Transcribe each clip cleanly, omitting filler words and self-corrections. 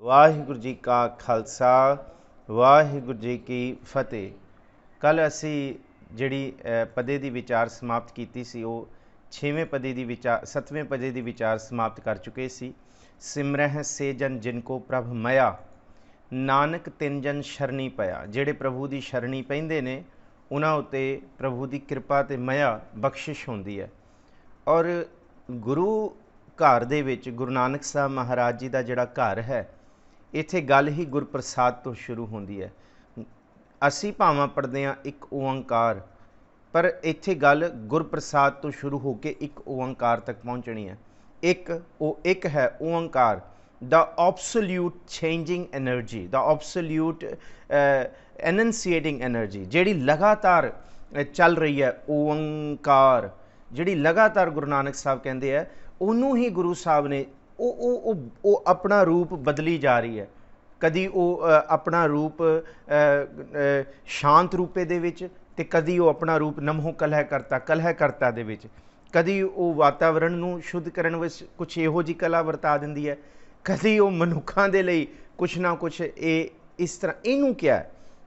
ਵਾਹਿਗੁਰੂ ਜੀ ਕਾ ਖਾਲਸਾ ਵਾਹਿਗੁਰੂ ਜੀ ਕੀ ਫਤਿਹ। ਕੱਲ ਅਸੀਂ ਜਿਹੜੀ ਪਦੇ ਦੀ ਵਿਚਾਰ ਸਮਾਪਤ ਕੀਤੀ ਸੀ ਉਹ 6ਵੇਂ ਪਦੇ ਦੀ ਵਿਚਾਰ 7ਵੇਂ ਪਦੇ ਦੀ ਵਿਚਾਰ ਸਮਾਪਤ ਕਰ ਚੁੱਕੇ ਸੀ। ਸਿਮਰਹਿ ਸੇ ਜਨ ਜਿਨ ਕੋ ਪ੍ਰਭ ਮਇਆ, ਨਾਨਕ ਤਿੰਨ ਜਨ ਸ਼ਰਣੀ ਪਿਆ। ਜਿਹੜੇ ਪ੍ਰਭੂ ਦੀ ਸ਼ਰਣੀ ਪੈਂਦੇ ਨੇ ਉਹਨਾਂ ਉੱਤੇ ਪ੍ਰਭੂ ਦੀ ਕਿਰਪਾ ਤੇ ਮਇਆ ਬਖਸ਼ਿਸ਼ ਹੁੰਦੀ ਹੈ। ਔਰ ਗੁਰੂ ਘਰ ਦੇ ਵਿੱਚ ਗੁਰੂ ਨਾਨਕ ਸਾਹਿਬ ਮਹਾਰਾਜ ਜੀ ਦਾ ਜਿਹੜਾ ਘਰ ਹੈ, ਇੱਥੇ ਗੱਲ ਹੀ ਗੁਰਪ੍ਰਸਾਦ ਤੋਂ ਸ਼ੁਰੂ ਹੁੰਦੀ ਹੈ। ਅਸੀਂ ਭਾਵਾਂ ਪੜ੍ਹਦੇ ਹਾਂ ਇੱਕ ਓੰਕਾਰ, ਪਰ ਇੱਥੇ ਗੱਲ ਗੁਰਪ੍ਰਸਾਦ ਤੋਂ ਸ਼ੁਰੂ ਹੋ ਕੇ ਇੱਕ ਓੰਕਾਰ ਤੱਕ ਪਹੁੰਚਣੀ ਹੈ। ਇੱਕ ਹੈ ਓੰਕਾਰ, ਦਾ absolute changing energy, the absolute enunciating energy, ਜਿਹੜੀ ਲਗਾਤਾਰ ਚੱਲ ਰਹੀ ਹੈ। ਓੰਕਾਰ ਜਿਹੜੀ ਲਗਾਤਾਰ ਗੁਰੂ ਨਾਨਕ ਸਾਹਿਬ ਕਹਿੰਦੇ ਹੈ, ਉਹਨੂੰ ਹੀ ਗੁਰੂ ਸਾਹਿਬ ਨੇ ਉਹ ਆਪਣਾ ਰੂਪ ਬਦਲੀ ਜਾ ਰਹੀ ਹੈ। ਕਦੀ ਉਹ ਆਪਣਾ ਰੂਪ ਸ਼ਾਂਤ ਰੂਪੇ ਦੇ ਵਿੱਚ, ਅਤੇ ਕਦੀ ਉਹ ਆਪਣਾ ਰੂਪ ਨਮੋ ਕਲਹਿ ਕਰਤਾ ਦੇ ਵਿੱਚ। ਕਦੀ ਉਹ ਵਾਤਾਵਰਣ ਨੂੰ ਸ਼ੁੱਧ ਕਰਨ ਵਿੱਚ ਕੁਛ ਇਹੋ ਜਿਹੀ ਕਲਾ ਵਰਤਾ ਦਿੰਦੀ ਹੈ, ਕਦੀ ਉਹ ਮਨੁੱਖਾਂ ਦੇ ਲਈ ਕੁਛ ਨਾ ਕੁਛ ਇਹ ਇਸ ਤਰ੍ਹਾਂ। ਇਹਨੂੰ ਕਿਹਾ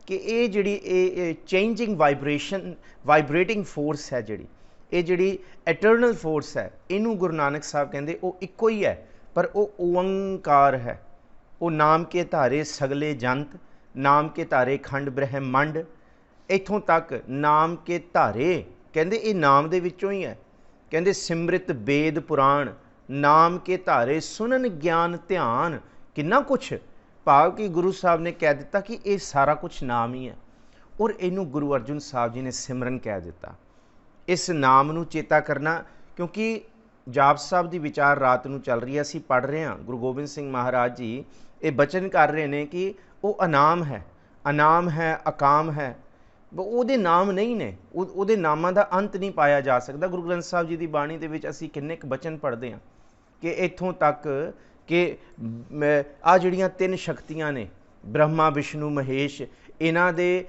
ਕਿ ਇਹ ਜਿਹੜੀ ਇਹ ਚੇਂਜਿੰਗ ਵਾਈਬਰੇਟਿੰਗ ਫੋਰਸ ਹੈ, ਜਿਹੜੀ ਐਟਰਨਲ ਫੋਰਸ ਹੈ, ਇਹਨੂੰ ਗੁਰੂ ਨਾਨਕ ਸਾਹਿਬ ਕਹਿੰਦੇ ਉਹ ਇੱਕੋ ਹੀ ਹੈ, ਪਰ ਉਹ ਓੰਕਾਰ ਹੈ। ਉਹ ਨਾਮ ਕੇ ਧਾਰੇ ਸਗਲੇ ਜੰਤ, ਨਾਮ ਕੇ ਧਾਰੇ ਖੰਡ ਬ੍ਰਹਿਮੰਡ। ਇੱਥੋਂ ਤੱਕ ਨਾਮ ਕੇ ਧਾਰੇ ਕਹਿੰਦੇ ਇਹ ਨਾਮ ਦੇ ਵਿੱਚੋਂ ਹੀ ਹੈ। ਕਹਿੰਦੇ ਸਿਮਰਿਤ ਵੇਦ ਪੁਰਾਣ, ਨਾਮ ਕੇ ਧਾਰੇ ਸੁਨਨ ਗਿਆਨ ਧਿਆਨ। ਕਿੰਨਾ ਕੁਛ ਭਾਵ ਕਿ ਗੁਰੂ ਸਾਹਿਬ ਨੇ ਕਹਿ ਦਿੱਤਾ ਕਿ ਇਹ ਸਾਰਾ ਕੁਛ ਨਾਮ ਹੀ ਹੈ। ਔਰ ਇਹਨੂੰ ਗੁਰੂ ਅਰਜਨ ਸਾਹਿਬ ਜੀ ਨੇ ਸਿਮਰਨ ਕਹਿ ਦਿੱਤਾ। ਇਸ ਨਾਮ ਨੂੰ ਚੇਤਾ ਕਰਨਾ, ਕਿਉਂਕਿ ਜਾਪ ਸਾਹਿਬ ਦੀ ਵਿਚਾਰ ਰਾਤ ਨੂੰ ਚੱਲ ਰਹੀ ਹੈ, ਅਸੀਂ ਪੜ੍ਹ ਰਹੇ ਹਾਂ। ਗੁਰੂ ਗੋਬਿੰਦ ਸਿੰਘ ਮਹਾਰਾਜ ਜੀ ਇਹ ਬਚਨ ਕਰ ਰਹੇ ਨੇ ਕਿ ਉਹ ਅਨਾਮ ਹੈ, ਅਕਾਮ ਹੈ। ਉਹਦੇ ਨਾਮ ਨਹੀਂ ਨੇ, ਉਹਦੇ ਨਾਮਾਂ ਦਾ ਅੰਤ ਨਹੀਂ ਪਾਇਆ ਜਾ ਸਕਦਾ। ਗੁਰੂ ਗ੍ਰੰਥ ਸਾਹਿਬ ਜੀ ਦੀ ਬਾਣੀ ਦੇ ਵਿੱਚ ਅਸੀਂ ਕਿੰਨੇ ਕੁ ਬਚਨ ਪੜ੍ਹਦੇ ਹਾਂ ਕਿ ਇੱਥੋਂ ਤੱਕ ਕਿ ਆਹ ਜਿਹੜੀਆਂ ਤਿੰਨ ਸ਼ਕਤੀਆਂ ਨੇ, ਬ੍ਰਹਮਾ ਵਿਸ਼ਨੂੰ ਮਹੇਸ਼, ਇਹਨਾਂ ਦੇ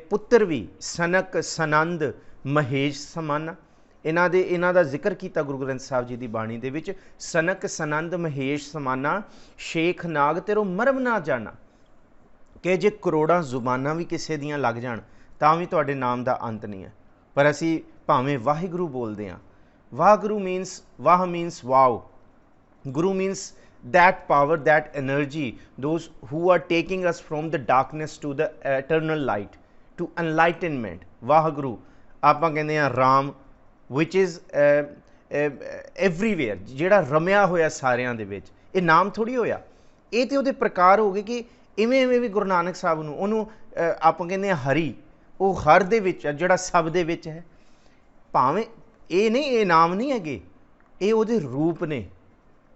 ਪੁੱਤਰ ਵੀ ਸਨਕ ਸਨੰਦ ਮਹੇਸ਼ ਸਮਾਨਾ। ਇਹਨਾਂ ਦਾ ਜ਼ਿਕਰ ਕੀਤਾ ਗੁਰੂ ਗ੍ਰੰਥ ਸਾਹਿਬ ਜੀ ਦੀ ਬਾਣੀ ਦੇ ਵਿੱਚ। ਸਨਕ ਸਨੰਦ ਮਹੇਸ਼ ਸਮਾਨਾ, ਸ਼ੇਖ ਨਾਗ ਤੇਰੋ ਮਰਮ ਨਾ ਜਾਣਾ। ਕਿ ਜੇ ਕਰੋੜਾਂ ਜ਼ੁਬਾਨਾਂ ਵੀ ਕਿਸੇ ਦੀਆਂ ਲੱਗ ਜਾਣ ਤਾਂ ਵੀ ਤੁਹਾਡੇ ਨਾਮ ਦਾ ਅੰਤ ਨਹੀਂ ਹੈ। ਪਰ ਅਸੀਂ ਭਾਵੇਂ ਵਾਹਿਗੁਰੂ ਬੋਲਦੇ ਹਾਂ। ਵਾਹਿਗੁਰੂ ਵਾਹ means wow. Guru means that power, that energy, those who are taking us from the darkness to the eternal light, to enlightenment. Waheguru ਆਪਾਂ ਕਹਿੰਦੇ ਹਾਂ ਰਾਮ, which is everywhere, ਜਿਹੜਾ ਰਮਿਆ ਹੋਇਆ ਸਾਰਿਆਂ ਦੇ ਵਿੱਚ। ਇਹ ਨਾਮ ਥੋੜ੍ਹੀ ਹੋਇਆ, ਇਹ ਤਾਂ ਉਹਦੇ ਪ੍ਰਕਾਰ ਹੋ ਗਏ ਕਿ ਇਵੇਂ ਵੀ ਗੁਰੂ ਨਾਨਕ ਸਾਹਿਬ ਨੂੰ, ਉਹਨੂੰ ਆਪਾਂ ਕਹਿੰਦੇ ਹਾਂ ਹਰੀ, ਉਹ ਹਰ ਦੇ ਵਿੱਚ ਹੈ, ਜਿਹੜਾ ਸਭ ਦੇ ਵਿੱਚ ਹੈ। ਭਾਵੇਂ ਇਹ ਨਾਮ ਨਹੀਂ ਹੈਗੇ, ਇਹ ਉਹਦੇ ਰੂਪ ਨੇ।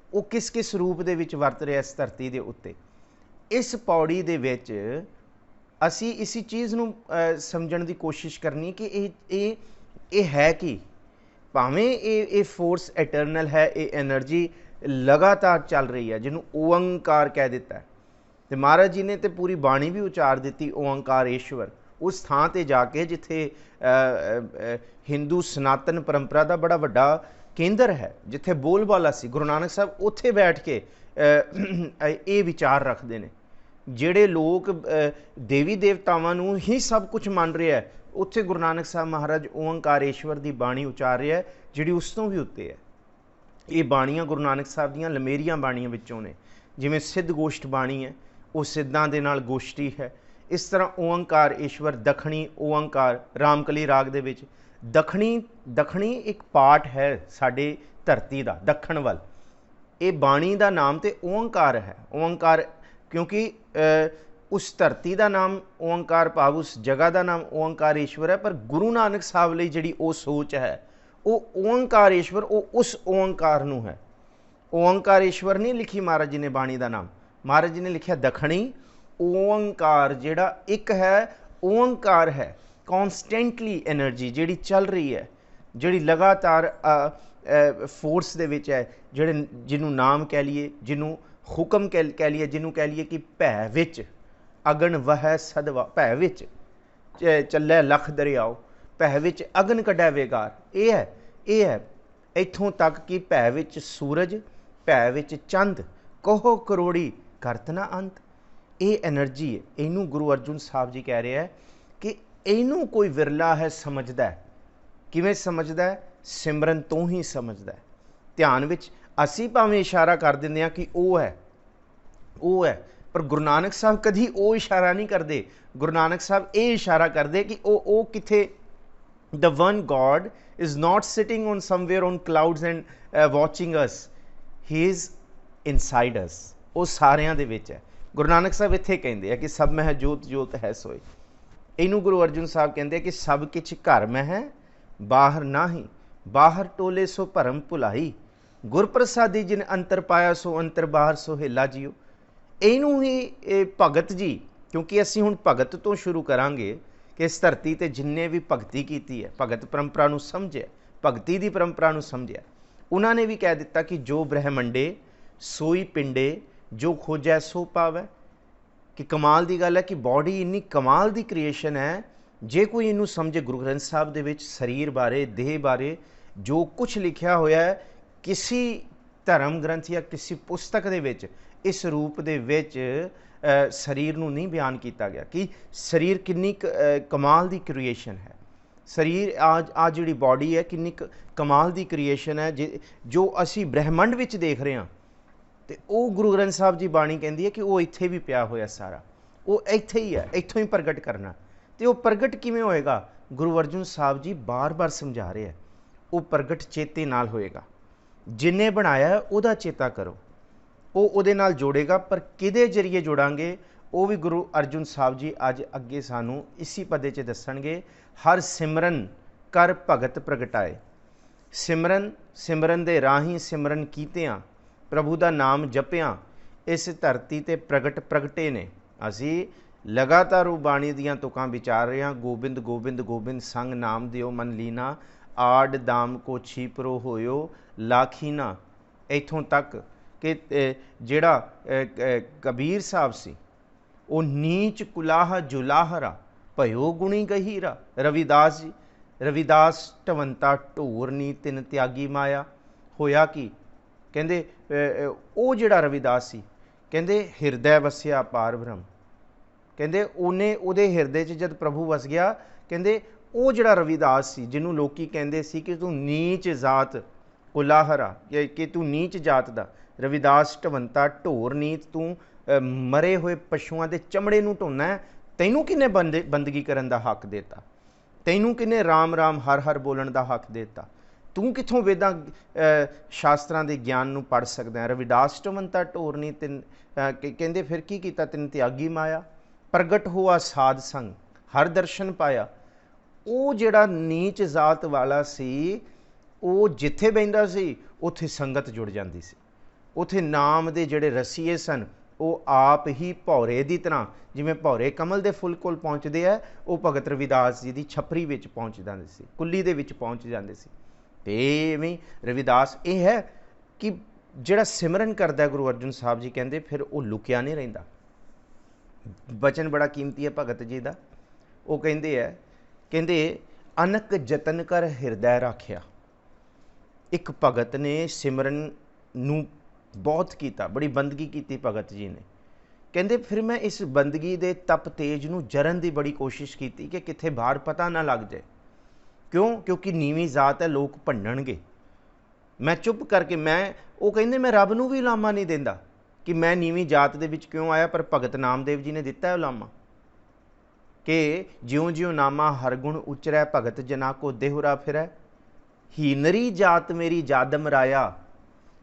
ਉਹ ਕਿਸ ਰੂਪ ਦੇ ਵਿੱਚ ਵਰਤ ਰਿਹਾ ਇਸ ਧਰਤੀ ਦੇ ਉੱਤੇ। ਇਸ ਪੌੜੀ ਦੇ ਵਿੱਚ ਅਸੀਂ ਇसी ਚੀਜ਼ ਨੂੰ ਸਮਝਣ ਦੀ ਕੋਸ਼ਿਸ਼ ਕਰਨੀ ਕਿ ਇਹ ਹੈ ਕੀ। ਭਾਵੇਂ ਇਹ ਫੋਰਸ ਐਟਰਨਲ ਹੈ, ਇਹ ਐਨਰਜੀ ਲਗਾਤਾਰ ਚੱਲ ਰਹੀ ਹੈ, ਜਿਹਨੂੰ ਓੰਕਾਰ ਕਹਿ ਦਿੱਤਾ। ਅਤੇ ਮਹਾਰਾਜ ਜੀ ਨੇ ਤਾਂ ਪੂਰੀ ਬਾਣੀ ਵੀ ਉਚਾਰ ਦਿੱਤੀ ਓੰਕਾਰੇਸ਼ਵਰ, ਉਸ ਥਾਂ 'ਤੇ ਜਾ ਕੇ ਜਿੱਥੇ ਹਿੰਦੂ ਸਨਾਤਨ ਪਰੰਪਰਾ ਦਾ ਬੜਾ ਵੱਡਾ ਕੇਂਦਰ ਹੈ, ਜਿੱਥੇ ਬੋਲਬਾਲਾ ਸੀ। ਗੁਰੂ ਨਾਨਕ ਸਾਹਿਬ ਉੱਥੇ ਬੈਠ ਕੇ ਇਹ ਵਿਚਾਰ ਰੱਖਦੇ ਨੇ। ਜਿਹੜੇ ਲੋਕ ਦੇਵੀ ਦੇਵਤਾਵਾਂ ਨੂੰ ਹੀ ਸਭ ਕੁਝ ਮੰਨ ਰਿਹਾ, ਉੱਥੇ ਗੁਰੂ ਨਾਨਕ ਸਾਹਿਬ ਮਹਾਰਾਜ ਓੰਕਾਰੇਸ਼ਵਰ ਦੀ ਬਾਣੀ ਉਚਾਰ ਰਿਹਾ, ਜਿਹੜੀ ਉਸ ਤੋਂ ਵੀ ਉੱਤੇ ਹੈ। ਇਹ ਬਾਣੀਆਂ ਗੁਰੂ ਨਾਨਕ ਸਾਹਿਬ ਦੀਆਂ ਲਮੇਰੀਆਂ ਬਾਣੀਆਂ ਵਿੱਚੋਂ ਨੇ। ਜਿਵੇਂ ਸਿੱਧ ਗੋਸ਼ਟ ਬਾਣੀ ਹੈ, ਉਹ ਸਿੱਧਾਂ ਦੇ ਨਾਲ ਗੋਸ਼ਟੀ ਹੈ। ਇਸ ਤਰ੍ਹਾਂ ਓੰਕਾਰੇਸ਼ਵਰ ਦਖਣੀ ਓੰਕਾਰ ਰਾਮਕਲੀ ਰਾਗ ਦੇ ਵਿੱਚ ਦਖਣੀ ਇੱਕ ਪਾਠ ਹੈ ਸਾਡੇ ਧਰਤੀ ਦਾ ਦੱਖਣ ਵੱਲ। ਇਹ ਬਾਣੀ ਦਾ ਨਾਮ ਤੇ ਓੰਕਾਰ ਹੈ। ਓੰਕਾਰ ਕਿਉਂਕਿ ਉਸ ਧਰਤੀ ਦਾ ਨਾਮ ਓੰਕਾਰ ਭਾਵ ਉਸ ਜਗ੍ਹਾ ਦਾ ਨਾਮ ਓੰਕਾਰੇਸ਼ਵਰ ਹੈ, ਪਰ ਗੁਰੂ ਨਾਨਕ ਸਾਹਿਬ ਲਈ ਜਿਹੜੀ ਉਹ ਸੋਚ ਹੈ, ਉਹ ਓੰਕਾਰੇਸ਼ਵਰ, ਉਹ ਉਸ ਓੰਕਾਰ ਨੂੰ ਹੈ। ਓੰਕਾਰੇਸ਼ਵਰ ਨਹੀਂ ਲਿਖੀ ਮਹਾਰਾਜ ਜੀ ਨੇ ਬਾਣੀ ਦਾ ਨਾਮ, ਮਹਾਰਾਜ ਜੀ ਨੇ ਲਿਖਿਆ ਦਖਣੀ ਓੰਕਾਰ, ਜਿਹੜਾ ਇੱਕ ਹੈ, ਓੰਕਾਰ ਹੈ। ਕੌਨਸਟੈਂਟਲੀ ਐਨਰਜੀ ਜਿਹੜੀ ਚੱਲ ਰਹੀ ਹੈ, ਜਿਹੜੀ ਲਗਾਤਾਰ ਫੋਰਸ ਦੇ ਵਿੱਚ ਹੈ, ਜਿਹਨੂੰ ਨਾਮ ਕਹਿ ਲਈਏ, ਜਿਹਨੂੰ ਹੁਕਮ ਕਹਿ ਲਈਏ, ਜਿਹਨੂੰ ਕਹਿ ਲਈਏ ਕਿ ਭੈ ਵਿੱਚ ਅਗਨ ਵਹੈ ਸਦਵਾ, ਭੈ ਵਿੱਚ ਚੱਲੇ ਲੱਖ ਦਰਿਆਓ, ਭੈ ਵਿੱਚ ਅਗਨ ਕੱਢੈ ਵੇਗਾਰ। ਇਹ ਹੈ ਇੱਥੋਂ ਤੱਕ ਕਿ ਭੈ ਵਿੱਚ ਸੂਰਜ, ਭੈ ਵਿੱਚ ਚੰਦ, ਕਹੋ ਕਰੋੜੀ ਕਰਤ ਨਾ ਅੰਤ। ਇਹ એનર્ਜੀ ਹੈ, ਇਹਨੂੰ ਗੁਰੂ ਅਰਜੁਨ ਸਾਹਿਬ ਜੀ ਕਹਿ ਰਿਹਾ ਕਿ ਇਹਨੂੰ ਕੋਈ ਵਿਰਲਾ ਹੈ ਸਮਝਦਾ ਹੈ। ਕਿਵੇਂ ਸਮਝਦਾ ਹੈ? ਸਿਮਰਨ ਤੋਂ ਹੀ ਸਮਝਦਾ ਹੈ। ਧਿਆਨ ਵਿੱਚ ਅਸੀਂ ਭਾਵੇਂ ਇਸ਼ਾਰਾ ਕਰ ਦਿੰਦੇ ਹਾਂ ਕਿ ਉਹ ਹੈ, ਉਹ ਹੈ, ਪਰ ਗੁਰੂ ਨਾਨਕ ਸਾਹਿਬ ਕਦੀ ਉਹ ਇਸ਼ਾਰਾ ਨਹੀਂ ਕਰਦੇ। ਗੁਰੂ ਨਾਨਕ ਸਾਹਿਬ ਇਹ ਇਸ਼ਾਰਾ ਕਰਦੇ ਕਿ ਉਹ ਕਿੱਥੇ, the one God is not sitting on somewhere on clouds and watching us, he is inside us। ਉਹ ਸਾਰਿਆਂ ਦੇ ਵਿੱਚ ਹੈ। ਗੁਰੂ ਨਾਨਕ ਸਾਹਿਬ ਇੱਥੇ ਕਹਿੰਦੇ ਆ ਕਿ ਸਭ ਮਹਿ ਜੋਤ ਜੋਤ ਹੈ ਸੋਈ। ਇਹਨੂੰ ਗੁਰੂ ਅਰਜੁਨ ਸਾਹਿਬ ਕਹਿੰਦੇ ਕਿ ਸਭ ਕਿਛ ਘਰ ਮੈਂ ਹੈ ਬਾਹਰ ਨਾਹੀ, ਬਾਹਰ ਟੋਲੇ ਸੋ ਭਰਮ ਭੁਲਾਈ, ਗੁਰ ਪ੍ਰਸਾਦੀ ਜਿਨ ਅੰਤਰ ਪਾਇਆ ਸੋ ਅੰਤਰ ਬਾਹਰ ਸੋ ਹੇਲਾ ਜੀਓ। ਇਹਨੂੰ ਹੀ ਭਗਤ ਜੀ, ਕਿਉਂਕਿ ਅਸੀਂ ਹੁਣ ਭਗਤ ਤੋਂ ਸ਼ੁਰੂ ਕਰਾਂਗੇ ਕਿ ਇਸ ਧਰਤੀ 'ਤੇ ਜਿੰਨੇ ਵੀ ਭਗਤੀ ਕੀਤੀ ਹੈ, ਭਗਤ ਪਰੰਪਰਾ ਨੂੰ ਸਮਝਿਆ, ਭਗਤੀ ਦੀ ਪਰੰਪਰਾ ਨੂੰ ਸਮਝਿਆ, ਉਹਨਾਂ ਨੇ ਵੀ ਕਹਿ ਦਿੱਤਾ ਕਿ ਜੋ ਬ੍ਰਹਿਮੰਡੇ ਸੋਈ ਪਿੰਡੇ, ਜੋ ਖੋਜੈ ਸੋ ਪਾਵੈ। ਕਿ ਕਮਾਲ ਦੀ ਗੱਲ ਹੈ ਕਿ ਬਾਡੀ ਇੰਨੀ ਕਮਾਲ ਦੀ ਕ੍ਰੀਏਸ਼ਨ ਹੈ, ਜੇ ਕੋਈ ਇਹਨੂੰ ਸਮਝੇ। ਗੁਰੂ ਗ੍ਰੰਥ ਸਾਹਿਬ ਦੇ ਵਿੱਚ ਸਰੀਰ ਬਾਰੇ, ਦੇਹ ਬਾਰੇ ਜੋ ਕੁਛ ਲਿਖਿਆ ਹੋਇਆ ਹੈ, ਕਿਸੇ ਧਰਮ ਗ੍ਰੰਥ ਜਾਂ ਕਿਸੇ ਪੁਸਤਕ ਦੇ ਵਿੱਚ ਇਸ ਰੂਪ ਦੇ ਵਿੱਚ ਸਰੀਰ ਨੂੰ ਨਹੀਂ ਬਿਆਨ ਕੀਤਾ ਗਿਆ ਕਿ ਸਰੀਰ ਕਿੰਨੀ ਕਮਾਲ ਦੀ ਕ੍ਰੀਏਸ਼ਨ ਹੈ। ਸਰੀਰ ਆ ਜਿਹੜੀ ਬਾਡੀ ਹੈ ਕਿੰਨੀ ਕਮਾਲ ਦੀ ਕ੍ਰੀਏਸ਼ਨ ਹੈ, ਜੋ ਅਸੀਂ ਬ੍ਰਹਿਮੰਡ ਵਿੱਚ ਦੇਖ ਰਹੇ ਹਾਂ। ਅਤੇ ਉਹ ਗੁਰੂ ਗ੍ਰੰਥ ਸਾਹਿਬ ਜੀ ਬਾਣੀ ਕਹਿੰਦੀ ਹੈ ਕਿ ਉਹ ਇੱਥੇ ਵੀ ਪਿਆ ਹੋਇਆ ਸਾਰਾ, ਉਹ ਇੱਥੇ ਹੀ ਹੈ, ਇੱਥੋਂ ਹੀ ਪ੍ਰਗਟ ਕਰਨਾ। ਅਤੇ ਉਹ ਪ੍ਰਗਟ ਕਿਵੇਂ ਹੋਏਗਾ? ਗੁਰੂ ਅਰਜੁਨ ਸਾਹਿਬ ਜੀ ਬਾਰ-ਬਾਰ ਸਮਝਾ ਰਹੇ ਹੈ, ਉਹ ਪ੍ਰਗਟ ਚੇਤੇ ਨਾਲ ਹੋਏਗਾ। ਜਿੰਨੇ ਬਣਾਇਆ ਉਹਦਾ ਚੇਤਾ ਕਰੋ, ਉਹ ਉਹਦੇ ਨਾਲ ਜੋੜੇਗਾ। ਪਰ ਕਿਹਦੇ ਜ਼ਰੀਏ ਜੋੜਾਂਗੇ ਉਹ ਵੀ ਗੁਰੂ ਅਰਜੁਨ ਸਾਹਿਬ ਜੀ ਅੱਜ ਅੱਗੇ ਸਾਨੂੰ ਇਸੀ ਪਦੇ 'ਚ ਦੱਸਣਗੇ। ਹਰ ਸਿਮਰਨ ਕਰ ਭਗਤ ਪ੍ਰਗਟਾਏ। ਸਿਮਰਨ ਦੇ ਰਾਹੀਂ ਸਿਮਰਨ ਕੀਤਿਆਂ, ਪ੍ਰਭੂ ਦਾ ਨਾਮ ਜਪਿਆਂ ਇਸ ਧਰਤੀ 'ਤੇ ਪ੍ਰਗਟੇ ਨੇ। ਅਸੀਂ ਲਗਾਤਾਰ ਉਹ ਬਾਣੀ ਦੀਆਂ ਤੁਕਾਂ ਵਿਚਾਰ ਰਹੇ ਹਾਂ। ਗੋਬਿੰਦ ਗੋਬਿੰਦ ਗੋਬਿੰਦ ਸੰਗ ਨਾਮ ਦਿਓ ਮਨ ਲੀਨਾ, ਆਡ ਦਾਮ ਕੋ ਛੀਪਰੋ ਹੋਇਓ ਲਾਖੀਨਾ। ਇੱਥੋਂ ਤੱਕ ਕਿ ਜਿਹੜਾ ਕਬੀਰ ਸਾਹਿਬ ਸੀ, ਉਹ ਨੀਚ ਕੁਲਾਹ ਜੁਲਾਹਰਾ ਭਇਓ ਗੁਣੀ ਗਹੀਰਾ। ਰਵਿਦਾਸ ਜੀ, ਰਵਿਦਾਸ ਢਵੰਤਾ ਢੋਰ ਨੀ ਤਿਨ ਤਿਆਗੀ ਮਾਇਆ। ਹੋਇਆ ਕੀ? ਕਹਿੰਦੇ ਉਹ ਜਿਹੜਾ ਰਵਿਦਾਸ ਸੀ, ਕਹਿੰਦੇ ਹਿਰਦੈ ਵਸਿਆ ਪਾਰ ਬ੍ਰਹਮ। ਕਹਿੰਦੇ ਉਹਦੇ ਹਿਰਦੇ 'ਚ ਜਦ ਪ੍ਰਭੂ ਵਸ ਗਿਆ, ਕਹਿੰਦੇ ਉਹ ਜਿਹੜਾ ਰਵਿਦਾਸ ਸੀ, ਜਿਹਨੂੰ ਲੋਕੀ ਕਹਿੰਦੇ ਸੀ ਕਿ ਤੂੰ ਨੀਚ ਜਾਤ ਕੁਲਾਹਰਾ, ਕਿ ਤੂੰ ਨੀਚ ਜਾਤ ਦਾ, ਰਵਿਦਾਸ ਢਵੰਤਾ ਢੋਰ ਨੀਤ, ਤੂੰ ਮਰੇ ਹੋਏ ਪਸ਼ੂਆਂ ਦੇ ਚਮੜੇ ਨੂੰ ਢੋਨਾ ਹੈ। ਤੈਨੂੰ ਕਿਹਨੇ ਬੰਦਗੀ ਕਰਨ ਦਾ ਹੱਕ ਦਿੱਤਾ? ਤੈਨੂੰ ਕਿਹਨੇ ਰਾਮ ਰਾਮ ਹਰ ਹਰ ਬੋਲਣ ਦਾ ਹੱਕ ਦਿੱਤਾ? ਤੂੰ ਕਿੱਥੋਂ ਵੇਦਾਂ ਸ਼ਾਸਤਰਾਂ ਦੇ ਗਿਆਨ ਨੂੰ ਪੜ੍ਹ ਸਕਦਾ ਹੈ? ਰਵਿਦਾਸ ਢਵੰਤਾ ਢੋਰ ਨੀ ਤਿਨ, ਕਹਿੰਦੇ ਫਿਰ ਕੀ ਕੀਤਾ? ਤਿਨ ਤਿਆਗੀ ਮਾਇਆ, ਪ੍ਰਗਟ ਹੋਆ ਸਾਧ ਸੰਗ, ਹਰ ਦਰਸ਼ਨ ਪਾਇਆ। ਉਹ ਜਿਹੜਾ ਨੀਚ ਜਾਤ ਵਾਲਾ ਸੀ, ਉਹ ਜਿੱਥੇ ਬਹਿੰਦਾ ਸੀ ਉੱਥੇ ਸੰਗਤ ਜੁੜ ਜਾਂਦੀ ਸੀ। ਉੱਥੇ ਨਾਮ ਦੇ ਜਿਹੜੇ ਰਸੀਏ ਸਨ, ਉਹ ਆਪ ਹੀ ਭੌਰੇ ਦੀ ਤਰ੍ਹਾਂ, ਜਿਵੇਂ ਭੌਰੇ ਕਮਲ ਦੇ ਫੁੱਲ ਕੋਲ ਪਹੁੰਚਦੇ ਆ, ਉਹ ਭਗਤ ਰਵਿਦਾਸ ਜੀ ਦੀ ਛਪਰੀ ਵਿੱਚ ਪਹੁੰਚ ਜਾਂਦੇ ਸੀ, ਕੁੱਲੀ ਦੇ ਵਿੱਚ ਪਹੁੰਚ ਜਾਂਦੇ ਸੀ। ਅਤੇ ਇਵੇਂ ਰਵਿਦਾਸ ਇਹ ਹੈ ਕਿ ਜਿਹੜਾ ਸਿਮਰਨ ਕਰਦਾ, ਗੁਰੂ ਅਰਜੁਨ ਸਾਹਿਬ ਜੀ ਕਹਿੰਦੇ ਫਿਰ ਉਹ ਲੁਕਿਆ ਨਹੀਂ ਰਹਿੰਦਾ। ਬਚਨ ਬੜਾ ਕੀਮਤੀ ਹੈ ਭਗਤ ਜੀ ਦਾ। ਉਹ ਕਹਿੰਦੇ ਅਨਕ ਜਤਨ ਕਰ ਹਿਰਦੈ ਰਾਖਿਆ। ਇੱਕ ਭਗਤ ਨੇ ਸਿਮਰਨ ਨੂੰ ਬਹੁਤ ਕੀਤਾ, ਬੜੀ ਬੰਦਗੀ ਕੀਤੀ ਭਗਤ ਜੀ ਨੇ। ਕਹਿੰਦੇ ਫਿਰ ਮੈਂ ਇਸ ਬੰਦਗੀ ਦੇ ਤਪ ਤੇਜ ਨੂੰ ਜਰਨ ਦੀ ਬੜੀ ਕੋਸ਼ਿਸ਼ ਕੀਤੀ ਕਿ ਕਿੱਥੇ ਬਾਹਰ ਪਤਾ ਨਾ ਲੱਗ ਜਾਏ। ਕਿਉਂਕਿ ਨੀਵੀਂ ਜ਼ਾਤ ਹੈ, ਲੋਕ ਭੰਡਣਗੇ। ਮੈਂ ਚੁੱਪ ਕਰਕੇ ਉਹ ਕਹਿੰਦੇ ਮੈਂ ਰੱਬ ਨੂੰ ਵੀ ਉਲਾਮਾ ਨਹੀਂ ਦਿੰਦਾ ਕਿ ਮੈਂ ਨੀਵੀਂ ਜਾਤ ਦੇ ਵਿੱਚ ਕਿਉਂ ਆਇਆ। ਪਰ ਭਗਤ ਨਾਮਦੇਵ ਜੀ ਨੇ ਦਿੱਤਾ ਉਲਾਮਾ ਕਿ ਜਿਉਂ ਜਿਉਂ ਨਾਮਾ ਹਰ ਗੁਣ ਉਚਰੈ, ਭਗਤ ਜਨਾ ਕੋ ਦੇਹੁਰਾ ਫਿਰੈ। ਹੀਨਰੀ ਜਾਤ ਮੇਰੀ ਜਾਦਮ ਰਾਇਆ,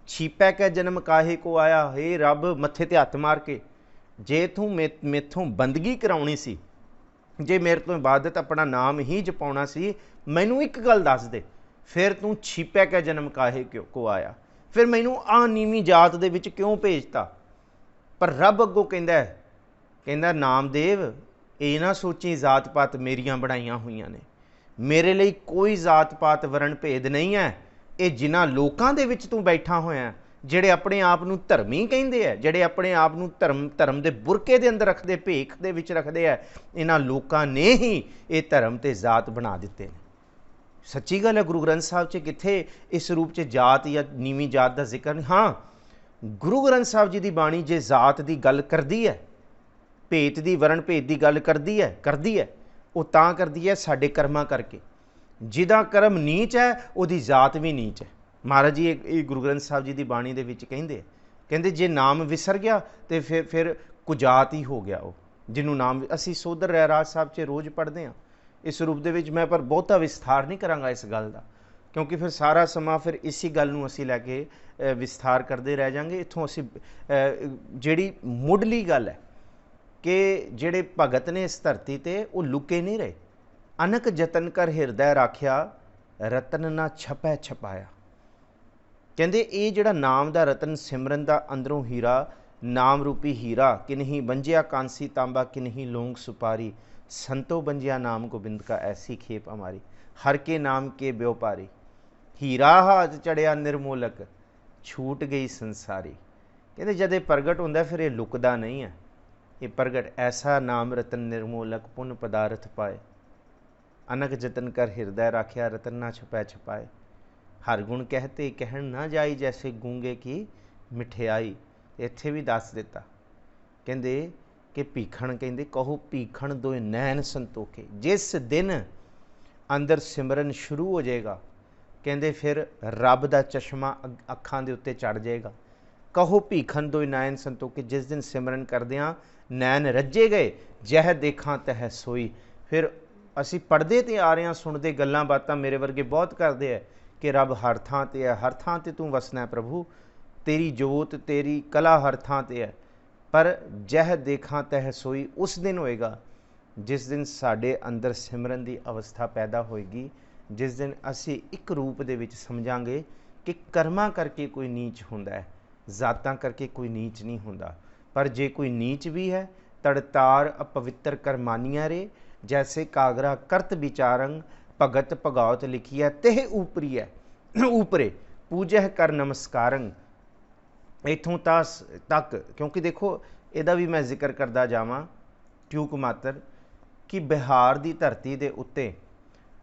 ਛੀਪੈ ਕੈ ਜਨਮ ਕਾਹੇ ਕੋ ਆਇਆ। ਹੇ ਰੱਬ, ਮੱਥੇ 'ਤੇ ਹੱਥ ਮਾਰ ਕੇ, ਜੇ ਤੂੰ ਮੇਥੋਂ ਬੰਦਗੀ ਕਰਾਉਣੀ ਸੀ, ਜੇ ਮੇਰੇ ਤੋਂ ਇਬਾਦਤ ਆਪਣਾ ਨਾਮ ਹੀ ਜਪਾਉਣਾ ਸੀ, ਮੈਨੂੰ ਇੱਕ ਗੱਲ ਦੱਸ ਦੇ, ਫਿਰ ਤੂੰ ਛੀਪੈ ਕੈ ਜਨਮ ਕਾਹੇ ਕੋ ਆਇਆ, ਫਿਰ ਮੈਨੂੰ ਆਹ ਨੀਵੀਂ ਜਾਤ ਦੇ ਵਿੱਚ ਕਿਉਂ ਭੇਜਤਾ। ਪਰ ਰੱਬ ਅੱਗੋਂ ਕਹਿੰਦਾ ਨਾਮਦੇਵ, ਇਹ ਨਾ ਸੋਚੀ ਜ਼ਾਤ ਪਾਤ ਮੇਰੀਆਂ ਬਣਾਈਆਂ ਹੋਈਆਂ ਨੇ, ਮੇਰੇ ਲਈ ਕੋਈ ਜ਼ਾਤ ਪਾਤ ਵਰਣ ਭੇਦ ਨਹੀਂ ਹੈ। ਇਹ ਜਿਨ੍ਹਾਂ ਲੋਕਾਂ ਦੇ ਵਿੱਚ ਤੂੰ ਬੈਠਾ ਹੋਇਆ, ਜਿਹੜੇ ਆਪਣੇ ਆਪ ਨੂੰ ਧਰਮੀ ਕਹਿੰਦੇ ਆ, ਜਿਹੜੇ ਆਪਣੇ ਆਪ ਨੂੰ ਧਰਮ ਦੇ ਬੁਰਕੇ ਦੇ ਅੰਦਰ ਰੱਖਦੇ, ਭੇਖ ਦੇ ਵਿੱਚ ਰੱਖਦੇ ਆ, ਇਹਨਾਂ ਲੋਕਾਂ ਨੇ ਹੀ ਇਹ ਧਰਮ ਤੇ ਜ਼ਾਤ ਬਣਾ ਦਿੱਤੇ ਨੇ। ਸੱਚੀ ਗੱਲ ਹੈ, ਗੁਰੂ ਗ੍ਰੰਥ ਸਾਹਿਬ 'ਚ ਕਿੱਥੇ ਇਸ ਰੂਪ 'ਚ ਜਾਤ ਜਾਂ ਨੀਵੀਂ ਜਾਤ ਦਾ ਜ਼ਿਕਰ ਨਹੀਂ। ਹਾਂ, गुरु ग्रंथ साहब जी की बाणी जे जात की गल करती है, भेत की वरण भेद की गल करती है वो तां करती है साडे कर्मां करके। जिहदा कर्म नीच है उहदी जात भी नीच है। महाराज जी ये गुरु ग्रंथ साहब जी की बाणी दे विच कहंदे जे नाम विसर गया तो फिर कुजात ही हो गया। वो जिन्हों नाम असी सोधर रहराज साहब च रोज़ पढ़ते हैं इस रूप दे विच। मैं पर बहुता विस्तार नहीं करांगा इस गल का, क्योंकि फिर सारा समा फिर इसी गल नूं असी लैके विस्तार करते रह जाएंगे। इत्थों असी जिहड़ी मुढ़ली गल है कि जिहड़े भगत ने इस धरती ते वो लुके नहीं रहे। अनक जतन कर हिरदै राखिया, रतन ना छपै छपाया। कहंदे ये जिहड़ा नाम दा रतन सिमरन दा अंदरों हीरा, नाम रूपी हीरा किन्हीं बंजिया कांसी तांबा किन्हीं लौंग सुपारी, संतो बंजिया नाम गोबिंद का ऐसी खेप हमारी, हर के नाम के व्योपारी, हीरा हाथ चढ़िया निर्मोलक, छूट गई संसारी। कहते जद प्रगट होंदा फिर ये लुकदा नहीं है, ये प्रगट ऐसा नाम रतन निर्मोलक पुन पदार्थ पाए, अनक जतन कर हिरदै राखिया, रतन ना छपै छपाए, हर गुण कहते कहन ना जाई, जैसे गूंगे की मिठियाई। इत्थे भी दस दिता कहंदे कि भीखण, कहंदे कहो भीखण दोए नैन संतोखे। जिस दिन अंदर सिमरन शुरू हो जाएगा कहंदे फिर रब दा चश्मा अखां दे उत्ते चढ़ जाएगा। कहो भीखण दोए नैन संतोखे, जिस दिन सिमरन करदियां नैन रज्जे गए, जह देखा तह सोई। फिर असी पढ़ते तो आ रहे हैं, सुनते गल्लां बातां मेरे वर्गे बहुत करते हैं कि रब हर थां ते है, हर थां ते तू वसना है प्रभु, तेरी जोत तेरी कला हर थां ते है। पर जह देखा तह सोई उस दिन होएगा जिस दिन साडे अंदर सिमरन की अवस्था पैदा होएगी, जिस दिन असी एक रूप दे विच समझांगे कि कर्मां करके कोई नीच हुंदा है, जातां करके कोई नीच नहीं हुंदा। पर जे कोई नीच भी है तड़तार अपवित्र कर्मानियां रे, जैसे कागरा करत विचारंग, भगत भगौत लिखिया तेह ऊपरी है ऊपरे, पूजह कर नमस्कारंग। इत्थों तक क्योंकि देखो इहदा भी मैं जिक्र करदा जावां ट्यूक मात्र कि बिहार की धरती के उत्ते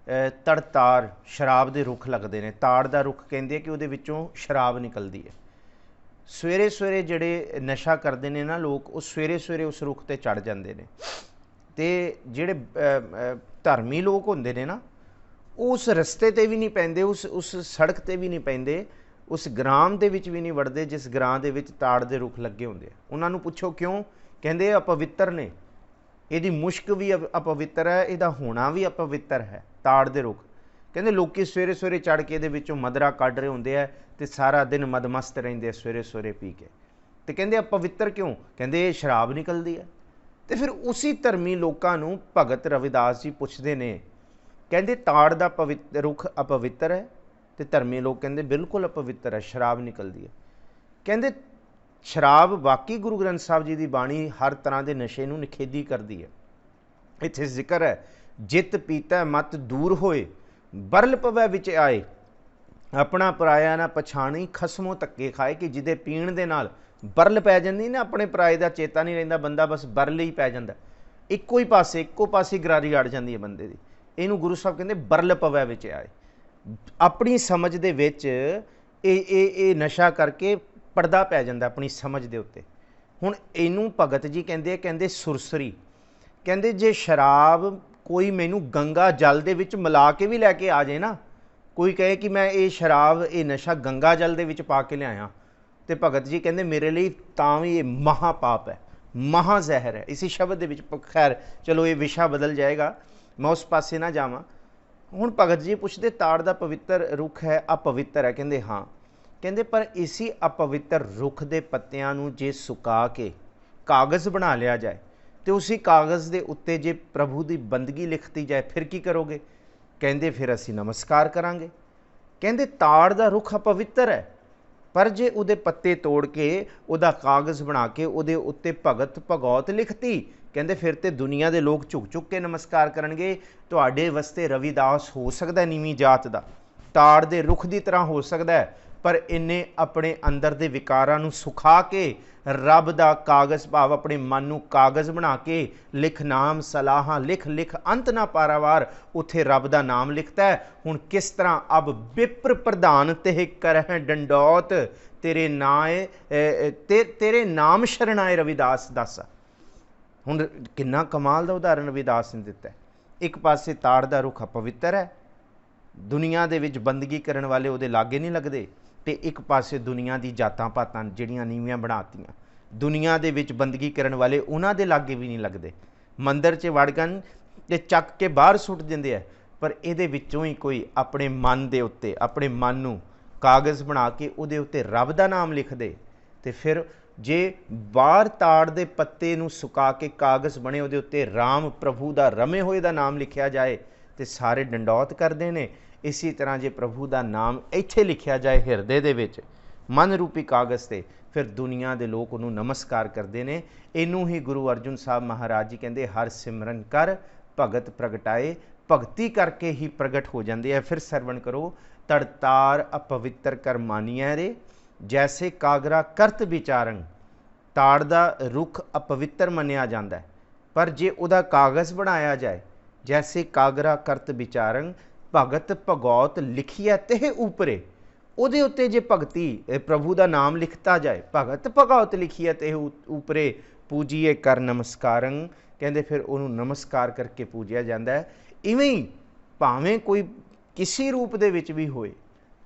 तड़तार शराब के रुख लगते हैं। ताड़ का रुख कहते कि उहदे विचों शराब निकलती है। सवेरे सवेरे जिहड़े नशा करते हैं ना लोग, वो सवेरे सवेरे उस रुख ते चढ़ जाते हैं। ते जिहड़े धर्मी लोग होंदे ने ना, उस रस्ते ते भी नहीं पैंदे, उस सड़क ते भी नहीं पैंदे, उस ग्राम दे विच भी नहीं वड़दे जिस ग्रां दे विच ताड़ दे रुख लगे होंदे। उन्हां नूं पुछो क्यों, कहंदे अपवित्र ने, इहदी मुश्क भी अपवित्र है, इहदा होना भी अपवित्र है। ताड़ दे रुख कहंदे लोकी सवेरे सवेरे चढ़ के इहदे विचों मदरा कढ रहे होंदे है ते सारा दिन मदमस्त रहिंदे सवेरे सवेरे पी के। ते कहंदे अपवित्र क्यों, कहंदे शराब निकलदी है। तो फिर उसी धर्मी लोगों नूं भगत रविदास जी पुछदे ने, कहंदे ताड़ दा पवित्र रुख अपवित्र है, तो धर्मी लोग कहंदे बिल्कुल अपवित्र है, शराब निकलती है। कहंदे शराब वाकई गुरु ग्रंथ साहब जी की बाणी हर तरह के नशे नूं निखेधी करती है। इत्थे जिक्र है जित पीता मत दूर होए, बरल पवै विच आए, अपना पराया ना पछाणी, खसमों धक्के खाए। कि जिदे पीण दे नाल बरल पै जाती ना, अपने पराए का चेता नहीं रहिंदा, बंदा बस बरल ही पै जांदा, इक्को पासे गरारी अड़ जाती है बंदे की। इहनूं गुरु साहब कहंदे बरल पवै विच आए। अपनी समझ दे विच ये नशा करके पर्दा पै जांदा अपनी समझ दे उत्ते। हुण इनू भगत जी कहंदे सुरसरी, कहंदे जे शराब कोई मैनू गंगा जल दे विच मिला के भी लैके आ जाए ना, कोई कहे कि मैं ये शराब ये नशा गंगा जल दे विच पा के लिआया, तो भगत जी कहंदे मेरे लिए तां भी ये महापाप है, महाजहर है। इसी शब्द दे विच खैर चलो ये विशा बदल जाएगा, मैं उस पासे ना जावां। हुण भगत जी पुछदे ताड़ दा पवित्र रुख है अपवित्र है, कहंदे हाँ। कहंदे पर इसी अपवित्र रुख दे पत्तियां नूं जे सुका के कागज़ बना लिया जाए, तो उसी कागज़ दे उत्ते जे प्रभु की बंदगी लिखती जाए फिर की करोगे, कहंदे फिर असी नमस्कार करांगे। कहंदे ताड़ दा रुख अपवित्र है, पर जे उहदे पत्ते तोड़ के उहदा कागज़ बना के उहदे उत्ते भगत भगौत लिखती, कहंदे फिर तो दुनिया के लोग झुक झुक के नमस्कार करनगे। तुहाडे वास्ते रविदास हो सकता है नीवीं जात दा, ताड़ दे रुख की तरह हो सकता है, पर इन्हें अपने अंदर दे विकारां नूं सुखा के रब दा कागज़ भाव अपने मन नूं कागज़ बना के लिख नाम सलाहां लिख लिख अंत ना पारावार, उत्थे रब दा नाम लिखता है। हुण किस तरह अब विप्र प्रधान ते करह डंडौत, तेरे नाए तेरे नाम शरणाए रविदास दासा। ਹੁਣ ਕਿੰਨਾ ਕਮਾਲ ਦਾ ਉਦਾਹਰਨ ਰਵਿਦਾਸ ਨੇ ਦਿੱਤਾ। ਇੱਕ ਪਾਸੇ ਤਾੜ ਦਾ ਰੁੱਖ ਅਪਵਿੱਤਰ ਹੈ, ਦੁਨੀਆ ਦੇ ਵਿੱਚ ਬੰਦਗੀ ਕਰਨ ਵਾਲੇ ਉਹਦੇ ਲਾਗੇ ਨਹੀਂ ਲੱਗਦੇ, ਤੇ ਇੱਕ ਪਾਸੇ ਦੁਨੀਆ ਦੀ ਜਾਤਾਂ ਪਾਤਾਂ ਜਿਹੜੀਆਂ ਨੀਵੀਆਂ ਬਣਾਤੀਆਂ, ਦੁਨੀਆ ਦੇ ਵਿੱਚ ਬੰਦਗੀ ਕਰਨ ਵਾਲੇ ਉਹਨਾਂ ਦੇ ਲਾਗੇ ਵੀ ਨਹੀਂ ਲੱਗਦੇ। ਮੰਦਰ 'ਚ ਵੜ ਗਏ ਤੇ ਚੱਕ ਕੇ ਬਾਹਰ ਸੁੱਟ ਦਿੰਦੇ ਆ, ਪਰ ਇਹਦੇ ਵਿੱਚੋਂ ਹੀ ਕੋਈ ਆਪਣੇ ਮਨ ਦੇ ਉੱਤੇ, ਆਪਣੇ ਮਨ ਨੂੰ ਕਾਗਜ਼ ਬਣਾ ਕੇ ਉਹਦੇ ਉੱਤੇ ਰੱਬ ਦਾ ਨਾਮ ਲਿਖ ਦੇ, ਤੇ ਫਿਰ ਜੇ ਬਾਹਰ ਤਾੜ ਦੇ ਪੱਤੇ ਨੂੰ ਸੁਕਾ ਕੇ ਕਾਗਜ਼ ਬਣੇ ਉਹਦੇ ਉੱਤੇ ਰਾਮ ਪ੍ਰਭੂ ਦਾ ਰਮੇ ਹੋਏ ਦਾ ਨਾਮ ਲਿਖਿਆ ਜਾਏ ਤੇ ਸਾਰੇ ਡੰਡੌਤ ਕਰਦੇ ਨੇ। ਇਸੇ ਤਰ੍ਹਾਂ ਜੇ ਪ੍ਰਭੂ ਦਾ ਨਾਮ ਇੱਥੇ ਲਿਖਿਆ ਜਾਏ ਹਿਰਦੇ ਦੇ ਵਿੱਚ ਮਨ ਰੂਪੀ ਕਾਗਜ਼ 'ਤੇ, ਫਿਰ ਦੁਨੀਆ ਦੇ ਲੋਕ ਉਹਨੂੰ ਨਮਸਕਾਰ ਕਰਦੇ ਨੇ। ਇਹਨੂੰ ਹੀ ਗੁਰੂ ਅਰਜੁਨ ਸਾਹਿਬ ਮਹਾਰਾਜ ਜੀ ਕਹਿੰਦੇ ਹਰ ਸਿਮਰਨ ਕਰ ਭਗਤ ਪ੍ਰਗਟਾਏ, ਭਗਤੀ ਕਰਕੇ ਹੀ ਪ੍ਰਗਟ ਹੋ ਜਾਂਦੇ ਆ। ਫਿਰ ਸਰਵਣ ਕਰੋ, ਤੜਤਾਰ ਅਪਵਿੱਤਰ ਕਰ ਮਾਨੀਐ ਰੇ, ਜੈਸੇ ਕਾਗਰਾ ਕਰਤ ਵਿਚਾਰੰ। ਤਾੜ ਦਾ ਰੁੱਖ ਅਪਵਿੱਤਰ ਮੰਨਿਆ ਜਾਂਦਾ ਹੈ, ਪਰ ਜੇ ਉਹਦਾ ਕਾਗਜ਼ ਬਣਾਇਆ ਜਾਏ, ਜੈਸੇ ਕਾਗਰਾ ਕਰਤ ਵਿਚਾਰੰ ਭਗਤ ਭਗੌਤ ਲਿਖੀਐ ਤੇ ਉਪਰੇ, ਉਹਦੇ ਉੱਤੇ ਜੇ ਭਗਤੀ ਪ੍ਰਭੂ ਦਾ ਨਾਮ ਲਿਖਤਾ ਜਾਏ, ਭਗਤ ਭਗੌਤ ਲਿਖੀਐ ਤੇ ਉਪਰੇ ਪੂਜੀਏ ਕਰ ਨਮਸਕਾਰੰ, ਕਹਿੰਦੇ ਫਿਰ ਉਹਨੂੰ ਨਮਸਕਾਰ ਕਰਕੇ ਪੂਜਿਆ ਜਾਂਦਾ ਹੈ। ਇਵੇਂ ਹੀ ਭਾਵੇਂ ਕੋਈ ਕਿਸੇ ਰੂਪ ਦੇ ਵਿੱਚ ਵੀ ਹੋਏ,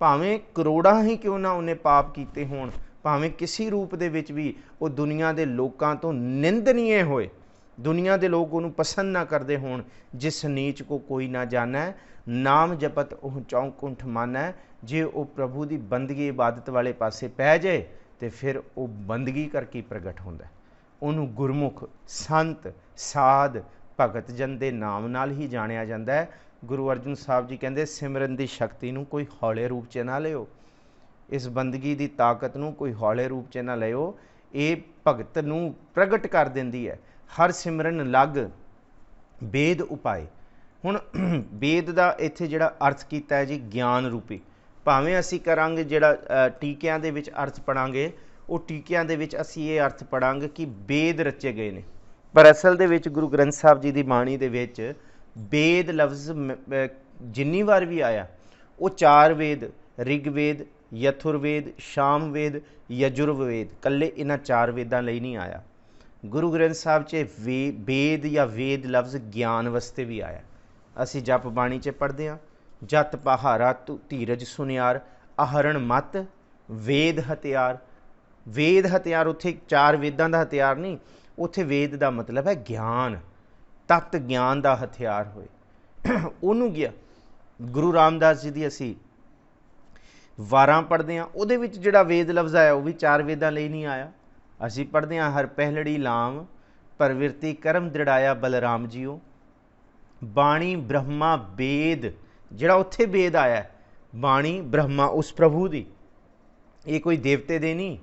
ਭਾਵੇਂ ਕਰੋੜਾਂ ਹੀ ਕਿਉਂ ਨਾ ਉਹਨੇ ਪਾਪ ਕੀਤੇ ਹੋਣ, ਭਾਵੇਂ ਕਿਸੇ ਰੂਪ ਦੇ ਵਿੱਚ ਵੀ ਉਹ ਦੁਨੀਆ ਦੇ ਲੋਕਾਂ ਤੋਂ ਨਿੰਦਨੀਏ ਹੋਏ, ਦੁਨੀਆ ਦੇ ਲੋਕ ਉਹਨੂੰ ਪਸੰਦ ਨਾ ਕਰਦੇ ਹੋਣ, ਜਿਸ ਨੀਚ ਕੋ ਕੋਈ ਨਾ ਜਾਣੈ ਨਾਮ ਜਪਤ ਉਹ ਚੌਂਕੁੰਠ ਮਾਨੈ, ਜੇ ਉਹ ਪ੍ਰਭੂ ਦੀ ਬੰਦਗੀ ਇਬਾਦਤ ਵਾਲੇ ਪਾਸੇ ਪੈ ਜਾਏ ਤੇ ਫਿਰ ਉਹ ਬੰਦਗੀ ਕਰਕੇ ਪ੍ਰਗਟ ਹੁੰਦਾ। ਉਹਨੂੰ ਗੁਰਮੁਖ ਸੰਤ ਸਾਧ ਭਗਤ ਜਨ ਦੇ ਨਾਮ ਨਾਲ ਹੀ ਜਾਣਿਆ ਜਾਂਦਾ ਹੈ। ਗੁਰੂ ਅਰਜਨ ਸਾਹਿਬ ਜੀ ਕਹਿੰਦੇ ਸਿਮਰਨ ਦੀ ਸ਼ਕਤੀ ਨੂੰ ਕੋਈ ਹੌਲੇ ਰੂਪ 'ਚ ਨਾ ਲਿਓ, ਇਸ ਬੰਦਗੀ ਦੀ ਤਾਕਤ ਨੂੰ ਕੋਈ ਹੌਲੇ ਰੂਪ 'ਚ ਨਾ ਲਿਓ, ਇਹ ਭਗਤ ਨੂੰ ਪ੍ਰਗਟ ਕਰ ਦਿੰਦੀ ਹੈ। ਹਰ ਸਿਮਰਨ ਲੱਗ ਵੇਦ ਉਪਾਏ। ਹੁਣ ਵੇਦ ਦਾ ਇੱਥੇ ਜਿਹੜਾ ਅਰਥ ਕੀਤਾ ਹੈ ਜੀ ਗਿਆਨ ਰੂਪੀ, ਭਾਵੇਂ ਅਸੀਂ ਕਰਾਂਗੇ ਜਿਹੜਾ ਟੀਕਿਆਂ ਦੇ ਵਿੱਚ ਅਰਥ ਪੜਾਂਗੇ, ਉਹ ਟੀਕਿਆਂ ਦੇ ਵਿੱਚ ਅਸੀਂ ਇਹ ਅਰਥ ਪੜਾਂਗੇ ਕਿ ਵੇਦ ਰਚੇ ਗਏ ਨੇ, ਪਰ ਅਸਲ ਦੇ ਵਿੱਚ ਗੁਰੂ ਗ੍ਰੰਥ ਸਾਹਿਬ ਜੀ ਦੀ ਬਾਣੀ ਦੇ ਵਿੱਚ ਵੇਦ ਲਫ਼ਜ਼ ਜਿੰਨੀ ਵਾਰ ਵੀ ਆਇਆ ਉਹ 4 ਵੇਦ, ਰਿਗਵੇਦ, ਯਥੁਰਵੇਦ, ਸਾਮਵੇਦ, ਯਜੁਰਵੇਦ, ਇਕੱਲੇ ਇਹਨਾਂ 4 ਵੇਦਾਂ ਲਈ ਨਹੀਂ ਆਇਆ। ਗੁਰੂ ਗ੍ਰੰਥ ਸਾਹਿਬ 'ਚ ਵੇਦ ਜਾਂ ਵੇਦ ਲਫ਼ਜ਼ ਗਿਆਨ ਵਾਸਤੇ ਵੀ ਆਇਆ। ਅਸੀਂ ਜਪ ਬਾਣੀ 'ਚ ਪੜ੍ਹਦੇ ਹਾਂ, ਜਤ ਪਹਾਰਾ ਧੀਰਜ ਸੁਨਿਆਰ ਆਹਰਣ ਮਤ ਵੇਦ ਹਥਿਆਰ। ਵੇਦ ਹਥਿਆਰ ਉੱਥੇ 4 ਵੇਦਾਂ ਦਾ ਹਥਿਆਰ ਨਹੀਂ, ਉੱਥੇ ਵੇਦ ਦਾ ਮਤਲਬ ਹੈ ਗਿਆਨ, ਤਤ ਗਿਆਨ ਦਾ ਹਥਿਆਰ ਹੋਏ ਉਹਨੂੰ ਗਿਆ। ਗੁਰੂ ਰਾਮਦਾਸ ਜੀ ਦੀ ਅਸੀਂ ਵਾਰਾਂ ਪੜ੍ਹਦੇ ਹਾਂ, ਉਹਦੇ ਵਿੱਚ ਜਿਹੜਾ ਵੇਦ ਲਫ਼ਜ਼ ਆਇਆ ਉਹ ਵੀ 4 ਵੇਦਾਂ ਲਈ ਨਹੀਂ ਆਇਆ। ਅਸੀਂ ਪੜ੍ਹਦੇ ਹਾਂ ਹਰ ਪਹਿਲੜੀ ਲਾਮ ਪ੍ਰਵਿਰਤੀ ਕਰਮ ਦ੍ਰਿੜਾਇਆ ਬਲਰਾਮ ਜੀਓ, ਬਾਣੀ ਬ੍ਰਹਮਾ ਵੇਦ, ਜਿਹੜਾ ਉੱਥੇ ਵੇਦ ਆਇਆ ਬਾਣੀ ਬ੍ਰਹਮਾ ਉਸ ਪ੍ਰਭੂ ਦੀ, ਇਹ ਕੋਈ ਦੇਵਤੇ ਦੇ ਨਹੀਂ,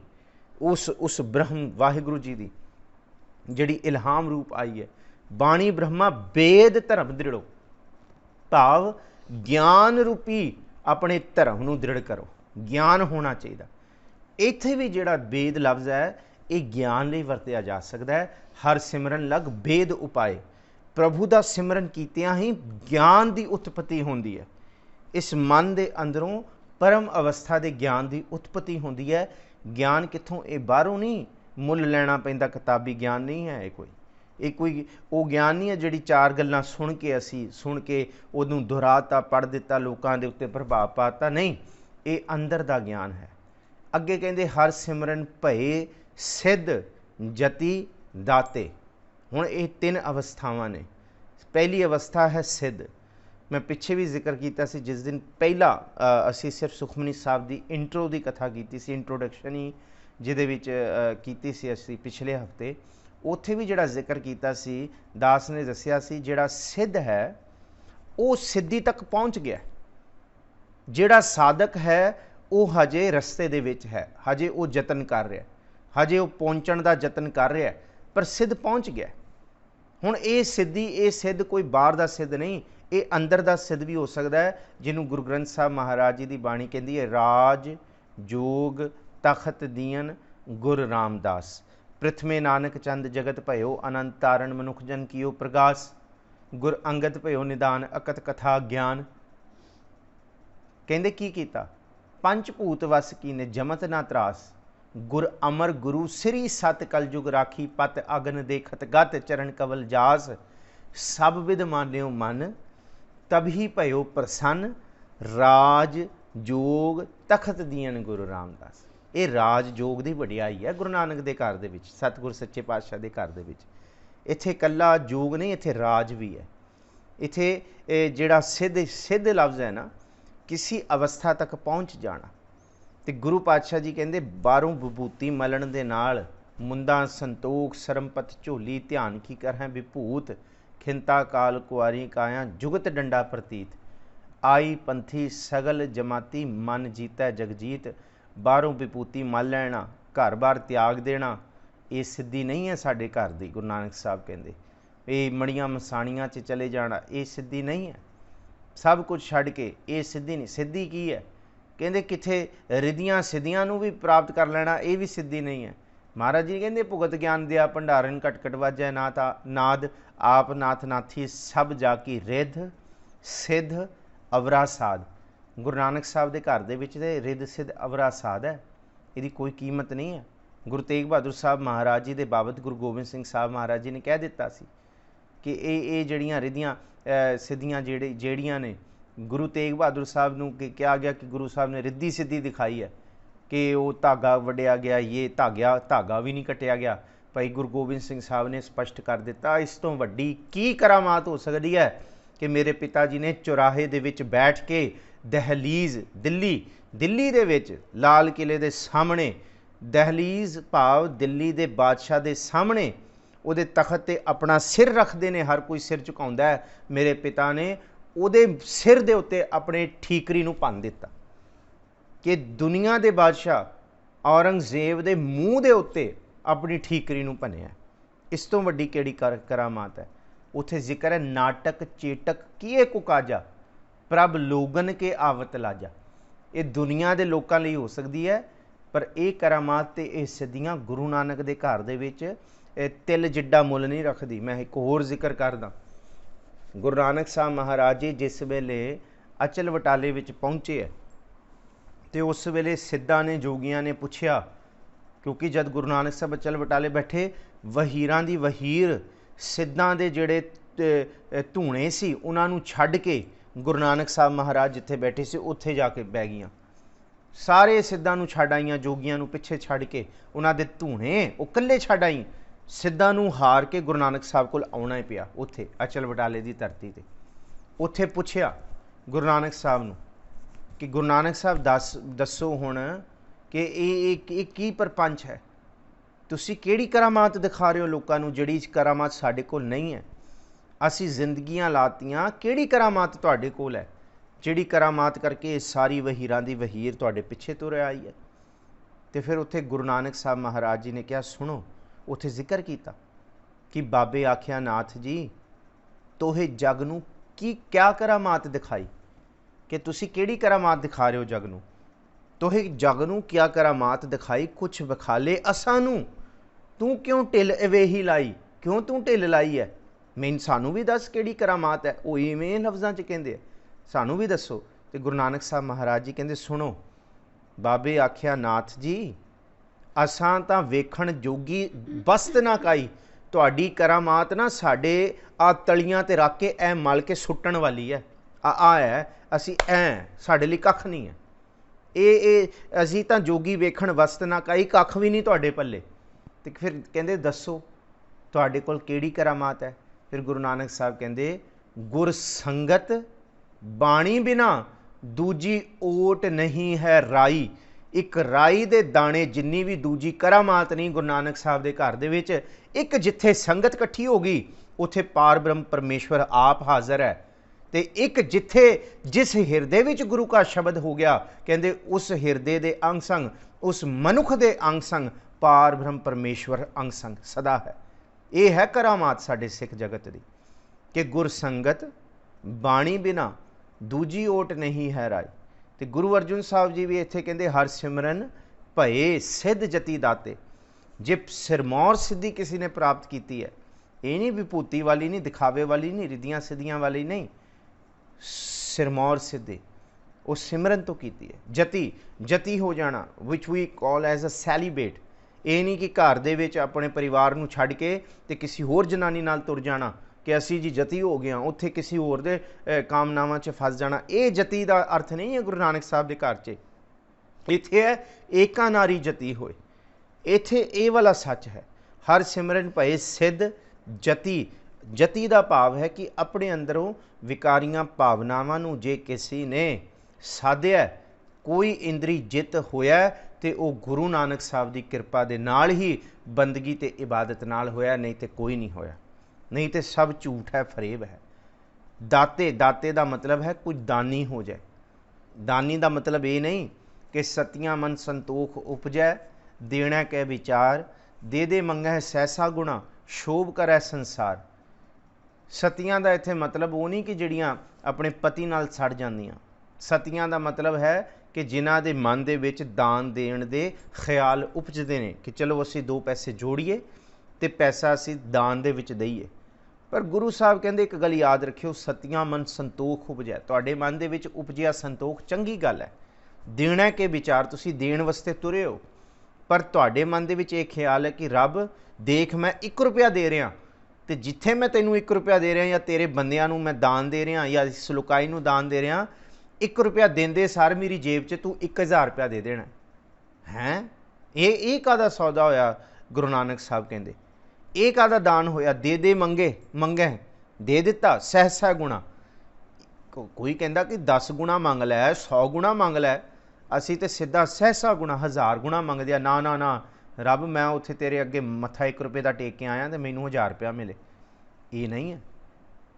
ਉਸ ਬ੍ਰਹਮ ਵਾਹਿਗੁਰੂ ਜੀ ਦੀ ਜਿਹੜੀ ਇਲਹਾਮ ਰੂਪ ਆਈ ਹੈ। ਬਾਣੀ ਬ੍ਰਹਮਾ ਵੇਦ ਧਰਮ ਦ੍ਰਿੜੋ, ਭਾਵ ਗਿਆਨ ਰੂਪੀ ਆਪਣੇ ਧਰਮ ਨੂੰ ਦ੍ਰਿੜ ਕਰੋ, ਗਿਆਨ ਹੋਣਾ ਚਾਹੀਦਾ। ਇੱਥੇ ਵੀ ਜਿਹੜਾ ਵੇਦ ਲਫ਼ਜ਼ ਹੈ ਇਹ ਗਿਆਨ ਲਈ ਵਰਤਿਆ ਜਾ ਸਕਦਾ ਹੈ। ਹਰ ਸਿਮਰਨ ਲਗ ਵੇਦ ਉਪਾਏ, ਪ੍ਰਭੂ ਦਾ ਸਿਮਰਨ ਕੀਤਿਆਂ ਹੀ ਗਿਆਨ ਦੀ ਉਤਪਤੀ ਹੁੰਦੀ ਹੈ। ਇਸ ਮਨ ਦੇ ਅੰਦਰੋਂ ਪਰਮ ਅਵਸਥਾ ਦੇ ਗਿਆਨ ਦੀ ਉਤਪਤੀ ਹੁੰਦੀ ਹੈ। ਗਿਆਨ ਕਿੱਥੋਂ? ਇਹ ਬਾਹਰੋਂ ਨਹੀਂ ਮੁੱਲ ਲੈਣਾ ਪੈਂਦਾ, ਕਿਤਾਬੀ ਗਿਆਨ ਨਹੀਂ ਹੈ ਇਹ ਕੋਈ ਉਹ ਗਿਆਨ ਨਹੀਂ ਹੈ ਜਿਹੜੀ 4 ਗੱਲਾਂ ਸੁਣ ਕੇ ਉਹਨੂੰ ਦੁਹਰਾਤਾ, ਪੜ੍ਹ ਦਿੱਤਾ, ਲੋਕਾਂ ਦੇ ਉੱਤੇ ਪ੍ਰਭਾਵ ਪਾਤਾ, ਨਹੀਂ, ਇਹ ਅੰਦਰ ਦਾ ਗਿਆਨ ਹੈ। ਅੱਗੇ ਕਹਿੰਦੇ ਹਰ ਸਿਮਰਨ ਭਏ ਸਿੱਧ ਜਤੀ ਦਾਤੇ। ਹੁਣ ਇਹ 3 ਅਵਸਥਾਵਾਂ ਨੇ। ਪਹਿਲੀ ਅਵਸਥਾ ਹੈ ਸਿੱਧ। ਮੈਂ ਪਿੱਛੇ ਵੀ ਜ਼ਿਕਰ ਕੀਤਾ ਸੀ, ਜਿਸ ਦਿਨ ਪਹਿਲਾਂ ਅਸੀਂ ਸਿਰਫ ਸੁਖਮਨੀ ਸਾਹਿਬ ਦੀ ਇੰਟਰੋ ਦੀ ਕਥਾ ਕੀਤੀ ਸੀ, ਇੰਟਰੋਡਕਸ਼ਨ ਹੀ ਜਿਹਦੇ ਵਿੱਚ ਕੀਤੀ ਸੀ ਅਸੀਂ ਪਿਛਲੇ ਹਫ਼ਤੇ। ਉੱਥੇ ਵੀ ਜਿਹੜਾ ਜ਼ਿਕਰ ਕੀਤਾ ਸੀ, ਦਾਸ ਨੇ ਦੱਸਿਆ ਸੀ ਜਿਹੜਾ ਸਿੱਧ ਹੈ ਉਹ ਸਿੱਧੀ ਤੱਕ ਪਹੁੰਚ ਗਿਆ, ਜਿਹੜਾ ਸਾਧਕ ਹੈ ਉਹ ਹਜੇ ਰਸਤੇ ਦੇ ਵਿੱਚ ਹੈ, ਹਜੇ ਉਹ ਯਤਨ ਕਰ ਰਿਹਾ, ਹਜੇ ਉਹ ਪਹੁੰਚਣ ਦਾ ਯਤਨ ਕਰ ਰਿਹਾ, ਪਰ ਸਿੱਧ ਪਹੁੰਚ ਗਿਆ। ਹੁਣ ਇਹ ਸਿੱਧ ਕੋਈ ਬਾਹਰ ਦਾ ਸਿੱਧ ਨਹੀਂ, ਇਹ ਅੰਦਰ ਦਾ ਸਿੱਧ ਵੀ ਹੋ ਸਕਦਾ ਹੈ, ਜਿਹਨੂੰ ਗੁਰੂ ਗ੍ਰੰਥ ਸਾਹਿਬ ਮਹਾਰਾਜ ਜੀ ਦੀ ਬਾਣੀ ਕਹਿੰਦੀ ਹੈ ਰਾਜ ਜੋਗ ਤਖਤ ਦੀਨ ਗੁਰ ਰਾਮਦਾਸ, ਪ੍ਰਿਥਮੇ ਨਾਨਕ ਚੰਦ ਜਗਤ ਭਇਓ ਅਨੰਤ ਤਾਰਨ ਮਨੁੱਖ ਜਨ ਕੀਓ ਪ੍ਰਗਾਸ, ਗੁਰ ਅੰਗਦ ਭਇਓ ਨਿਦਾਨ ਅਕਤ ਕਥਾ ਗਿਆਨ। ਕਹਿੰਦੇ ਕੀ ਕੀਤਾ? पंच भूत वस कीने जमत ना त्रास, गुर अमर गुरु श्री सत कलयुग राखी, पत अगन देखत गत चरण कवल जास, सब विद मान्यो मन तभी भयो प्रसन्न, राज जोग तखत दीन गुरु रामदास। ये राज जोग की वडियाई है गुरु नानक के घर दे विच, सतगुर सच्चे पातशाह के घर दे विच। इत्थे कल्ला जोग नहीं, इत्थे राज भी है। इत्थे जिहड़ा सिद्ध सिद्ध लफ्ज़ है ना, किसी अवस्था तक पहुँच जाना। तो गुरु पातशाह जी कहते बारों विभूति मलन दे नाल, मुंदा संतोख सरमपत झोली, ध्यान की करह विभूत, खिंता काल कुआरी काया, जुगत डंडा प्रतीत, आई पंथी सगल जमाती, मन जीता जगजीत, बारों विभूति मल लैना, घर बार त्याग देना, ये सिद्धि नहीं है साडे घर दी। गुरु नानक साहब कहते ये मड़ियां मसाणियां च चले जाना, ये सिद्धि नहीं है। सब कुछ छड़ के ये सिद्धि नहीं। सिद्धि की है? कहते किथे रिधियां सिद्धियां नूं भी प्राप्त कर लेना, ये भी सिद्धि नहीं है। महाराज जी कहते भुगत ज्ञान दिया भंडारन कटकट वाजै नाथ नाद, आप नाथ नाथी सब जाकी रिध सिद्ध अवरा साध। गुरु नानक साहब के घर दे विच ते रिध सिद्ध अवरा साध है, इसकी कोई कीमत नहीं है। गुरु तेग बहादुर साहब महाराज जी के बाबत गुरु गोबिंद सिंह साहब महाराज जी ने कह दिता सी कि ये जड़ियाँ रिधियां सिद्धियां जेड़ियां ने, गुरु तेग बहादुर साहब नूं कहा गया कि गुरु साहब ने रिद्धि सिद्धि दिखाई है कि वो धागा वड्या गया, ये धागा भी नहीं कटिया गया। भाई गुरु गोबिंद सिंह साहब ने स्पष्ट कर दिता, इस तो वड्डी की करामात हो सकती है कि मेरे पिता जी ने चौराहे दे विच बैठ के दहलीज दिल्ली दे विच लाल किले दे सामने, दहलीज भाव दिल्ली दे बादशाह दे सामने उहदे तखत ते अपना सिर रखते हैं, हर कोई सिर झुकाउंदा है। मेरे पिता ने उहदे सिर दे उत्ते अपने ठीकरी नूं भंन दिता कि दुनिया दे बादशाह औरंगजेब दे मूँह दे उत्ते अपनी ठीकरी नूं भन्निया। इस तो वड्डी केड़ी करामात है? उत्थे जिक्र है नाटक चेटक किए कुकाजा, प्रभ लोगन के आवत लाजा। ये दुनिया के लोगों लिए हो सकती है, पर यह करामात ते ये सिद्धियां गुरु नानक के घर दे विच तिल जिड्डा मुल नहीं रखती। मैं एक होर जिक्र करदा, गुरु नानक साहब महाराज जी जिस वेले अचल बटाले विच पहुँचे है तो उस वेले सिद्धां ने जोगियां ने पुछया, क्योंकि जब गुरु नानक साहब अचल बटाले बैठे, वहीरां दी वहीर सिद्धां दे जिहड़े धूणे सी उन्हां नूं छड्ड के गुरु नानक साहब महाराज जिथे बैठे से उत्थे जाके बह गईयां। सारे सिद्धां नूं छड्ड आईयां, जोगियां नूं पिछे छड्ड के उन्हां दे धूणे वो कल्ले छड्ड आई। सिद्धां नूं हार के गुरु नानक साहब कोल आउणा ही पिया उत्थे अचल बटाले दी धरती ते। उत्थे पुछया गुरु नानक साहब नूं कि गुरु नानक साहब दसो हुण कि ये की परपंच है, तुसी केड़ी करामात दिखा रहे हो लोकां नूं जिहड़ी करामात साडे कोल नहीं है। असी जिंदगियां लातियां, केड़ी करामात तुहाडे कोल है जिहड़ी करामात करके सारी वहीरां दी वहीर तुहाडे पिछे तुर आई है। तो फिर उत्थे गुरु नानक साहब महाराज जी ने कहा सुनो, उत्थे जिक्र किया कि बाबे आख्या नाथ जी तोहे जग नूं की क्या करामात दिखाई, कि तुसी केड़ी करामात दिखा रहे हो जग नूं, तोहे जग नूं क्या करामात दिखाई, कुछ विखाले असानू, तू क्यों ढिल अवेही लाई, क्यों तू ढिल लाई है, मैनूं सानू भी दस केड़ी करामात है। वो इवें लफ्ज़ां च कहंदे सानू भी दसो। तो गुरु नानक साहब महाराज जी कहंदे सुनो, बाबे आख्या नाथ जी असां तां वेखण जोगी बस्त ना काई, तुहाडी करामात ना साडे आ तलियां ते रख के ऐ मल के सुट्टण वाली है, आ है असी ऐ साडे लई कख नहीं है। ये असी तां जोगी वेखण वस्त ना काई, कख भी नहीं तुहाडे पल्ले। ते फिर कहंदे दसो तुहाडे कोल केड़ी करामात है। फिर गुरु नानक साहब कहंदे गुर संगत बाणी बिना दूजी ओट नहीं है राई। एक राई दे दाने जिन्नी भी दूजी करामात नहीं गुरु नानक साहब के घर दे विच। एक जिथे संगत इकट्ठी हो गई उत्थे पार ब्रह्म परमेश्वर आप हाज़र है। ते एक जिथे जिस हिरदे विच गुरु का शब्द हो गया, कहंदे उस हिरदे दे अंग संग, उस मनुख दे अंग संग पार ब्रह्म परमेश्वर अंग संग सदा है। ये है करामात साडे सिख जगत दी कि गुर संगत बाणी बिना दूजी ओट नहीं है राई। तो गुरु अर्जुन साहब जी भी इत्थे कहंदे हर सिमरन भये सिद्ध जति दाते। जे सिरमौर सिद्धि किसी ने प्राप्त की है, ये नहीं विभूति वाली नहीं, दिखावे वाली नहीं, रिधियां सिद्धियां वाली नहीं, सिरमौर सिद्धि ਉਹ ਸਿਮਰਨ ਤੋਂ ਕੀਤੀ ਹੈ। ਜਤੀ, ਜਤੀ ਹੋ ਜਾਣਾ, ਵਿਚ ਵੀ ਕਾਲ ਐਜ਼ ਅ ਸੈਲੀਬੇਟ। ਇਹ ਨਹੀਂ ਕਿ ਘਰ ਦੇ ਵਿੱਚ ਆਪਣੇ ਪਰਿਵਾਰ ਨੂੰ ਛੱਡ ਕੇ ਤੇ ਕਿਸੇ ਹੋਰ ਜਨਾਨੀ ਨਾਲ ਤੁਰ ਜਾਣਾ ਕਿ ਅਸੀਂ ਜੀ ਜਤੀ ਹੋ ਗਏ ਹਾਂ, ਉੱਥੇ ਕਿਸੇ ਹੋਰ ਦੇ ਕਾਮਨਾਵਾਂ 'ਚ ਫਸ ਜਾਣਾ। ਇਹ ਜਤੀ ਦਾ ਅਰਥ ਨਹੀਂ ਹੈ ਗੁਰੂ ਨਾਨਕ ਸਾਹਿਬ ਦੇ ਘਰ 'ਚ। ਇੱਥੇ ਹੈ ਏਕਾ ਨਾਰੀ ਜਤੀ ਹੋਏ। ਇੱਥੇ ਇਹ ਵਾਲਾ ਸੱਚ ਹੈ, ਹਰ ਸਿਮਰਨ ਭਏ ਸਿੱਧ ਜਤੀ। ਜਤੀ ਦਾ ਭਾਵ ਹੈ ਕਿ ਆਪਣੇ ਅੰਦਰੋਂ ਵਿਕਾਰੀਆਂ ਭਾਵਨਾਵਾਂ ਨੂੰ ਜੇ ਕਿਸੇ ਨੇ ਸਾਧਿਆ, ਕੋਈ ਇੰਦਰੀ ਜਿੱਤ ਹੋਇਆ, ਤੇ ਉਹ ਗੁਰੂ ਨਾਨਕ ਸਾਹਿਬ ਦੀ ਕਿਰਪਾ ਦੇ ਨਾਲ ਹੀ ਬੰਦਗੀ ਤੇ ਇਬਾਦਤ ਨਾਲ ਹੋਇਆ, ਨਹੀਂ ਤੇ ਕੋਈ ਨਹੀਂ ਹੋਇਆ। ਨਹੀਂ ਤੇ ਸਭ ਝੂਠ ਹੈ, ਫਰੇਬ ਹੈ। ਦਾਤੇ, ਦਾਤੇ ਦਾ ਮਤਲਬ ਹੈ ਕੁਝ ਦਾਨੀ ਹੋ ਜਾਏ। ਦਾਨੀ ਦਾ ਮਤਲਬ ਇਹ ਨਹੀਂ ਕਿ ਸਤੀਆਂ ਮਨ ਸੰਤੋਖ ਉਪਜੈ, ਦੇਣਾ ਕੈ ਵਿਚਾਰ, ਦੇ ਦੇ ਮੰਗੈ ਸੈਸਾ ਗੁਣਾ, ਸ਼ੋਭ ਕਰੈ ਸੰਸਾਰ। ਸਤੀਆਂ ਦਾ ਇੱਥੇ ਮਤਲਬ ਉਹ ਨਹੀਂ ਕਿ ਜਿਹੜੀਆਂ ਆਪਣੇ ਪਤੀ ਨਾਲ ਸੜ ਜਾਂਦੀਆਂ। ਸਤੀਆਂ ਦਾ ਮਤਲਬ ਹੈ ਕਿ ਜਿਨ੍ਹਾਂ ਦੇ ਮਨ ਦੇ ਵਿੱਚ ਦਾਨ ਦੇਣ ਦੇ ਖਿਆਲ ਉਪਜਦੇ ਨੇ ਕਿ ਚਲੋ ਅਸੀਂ 2 ਪੈਸੇ ਜੋੜੀਏ ਤੇ ਪੈਸਾ ਅਸੀਂ ਦਾਨ ਦੇ ਵਿੱਚ ਦਈਏ। ਪਰ ਗੁਰੂ ਸਾਹਿਬ ਕਹਿੰਦੇ ਇੱਕ ਗੱਲ ਯਾਦ ਰੱਖਿਓ, ਸਤੀਆਂ ਮਨ ਸੰਤੋਖ ਉਪਜੈ। ਤੁਹਾਡੇ ਮਨ ਦੇ ਵਿੱਚ ਉਪਜਿਆ ਸੰਤੋਖ ਚੰਗੀ ਗੱਲ ਹੈ, ਦੇਣਾ ਕੇ ਵਿਚਾਰ, ਤੁਸੀਂ ਦੇਣ ਵਾਸਤੇ ਤੁਰੇ ਹੋ। ਪਰ ਤੁਹਾਡੇ ਮਨ ਦੇ ਵਿੱਚ ਇਹ ਖਿਆਲ ਹੈ ਕਿ ਰੱਬ ਦੇਖ, ਮੈਂ 1 ਰੁਪਇਆ ਦੇ ਰਿਹਾ, ਤੇ ਜਿੱਥੇ ਮੈਂ ਤੈਨੂੰ 1 ਰੁਪਇਆ ਦੇ ਰਿਹਾ ਜਾਂ ਤੇਰੇ ਬੰਦਿਆਂ ਨੂੰ ਮੈਂ ਦਾਨ ਦੇ ਰਿਹਾ ਜਾਂ ਇਸ ਲੋਕਾਈ ਨੂੰ ਦਾਨ ਦੇ ਰਿਹਾ, 1 ਰੁਪਇਆ ਦਿੰਦੇ ਸਾਰ ਮੇਰੀ ਜੇਬ 'ਚ ਤੂੰ 1000 ਰੁਪਇਆ ਦੇ ਦੇਣਾ ਹੈ। ਇਹ ਕਾਹਦਾ ਸੌਦਾ ਹੋਇਆ? ਗੁਰੂ ਨਾਨਕ ਸਾਹਿਬ ਕਹਿੰਦੇ ਇਹ ਕਾਹਦਾ ਦਾਨ ਹੋਇਆ? ਦੇ ਦੇ ਮੰਗੇ ਮੰਗੈ, ਦੇ ਦਿੱਤਾ ਸਹਿਸਾ ਗੁਣਾ। ਕੋਈ ਕਹਿੰਦਾ ਕਿ 10 ਗੁਣਾ ਮੰਗ ਲੈ, 100 ਗੁਣਾ ਮੰਗ ਲੈ, ਅਸੀਂ ਤੇ ਸਿੱਧਾ ਸਹਿਸਾ ਗੁਣਾ 1000 ਗੁਣਾ ਮੰਗਦੇ ਆ। ਨਾ ਨਾ ਨਾ ਰੱਬ, ਮੈਂ ਉੱਥੇ ਤੇਰੇ ਅੱਗੇ ਮੱਥਾ 1 ਰੁਪਏ ਦਾ ਟੇਕ ਕੇ ਆਇਆ ਤੇ ਮੈਨੂੰ 1000 ਰੁਪਇਆ ਮਿਲੇ। ਇਹ ਨਹੀਂ ਹੈ।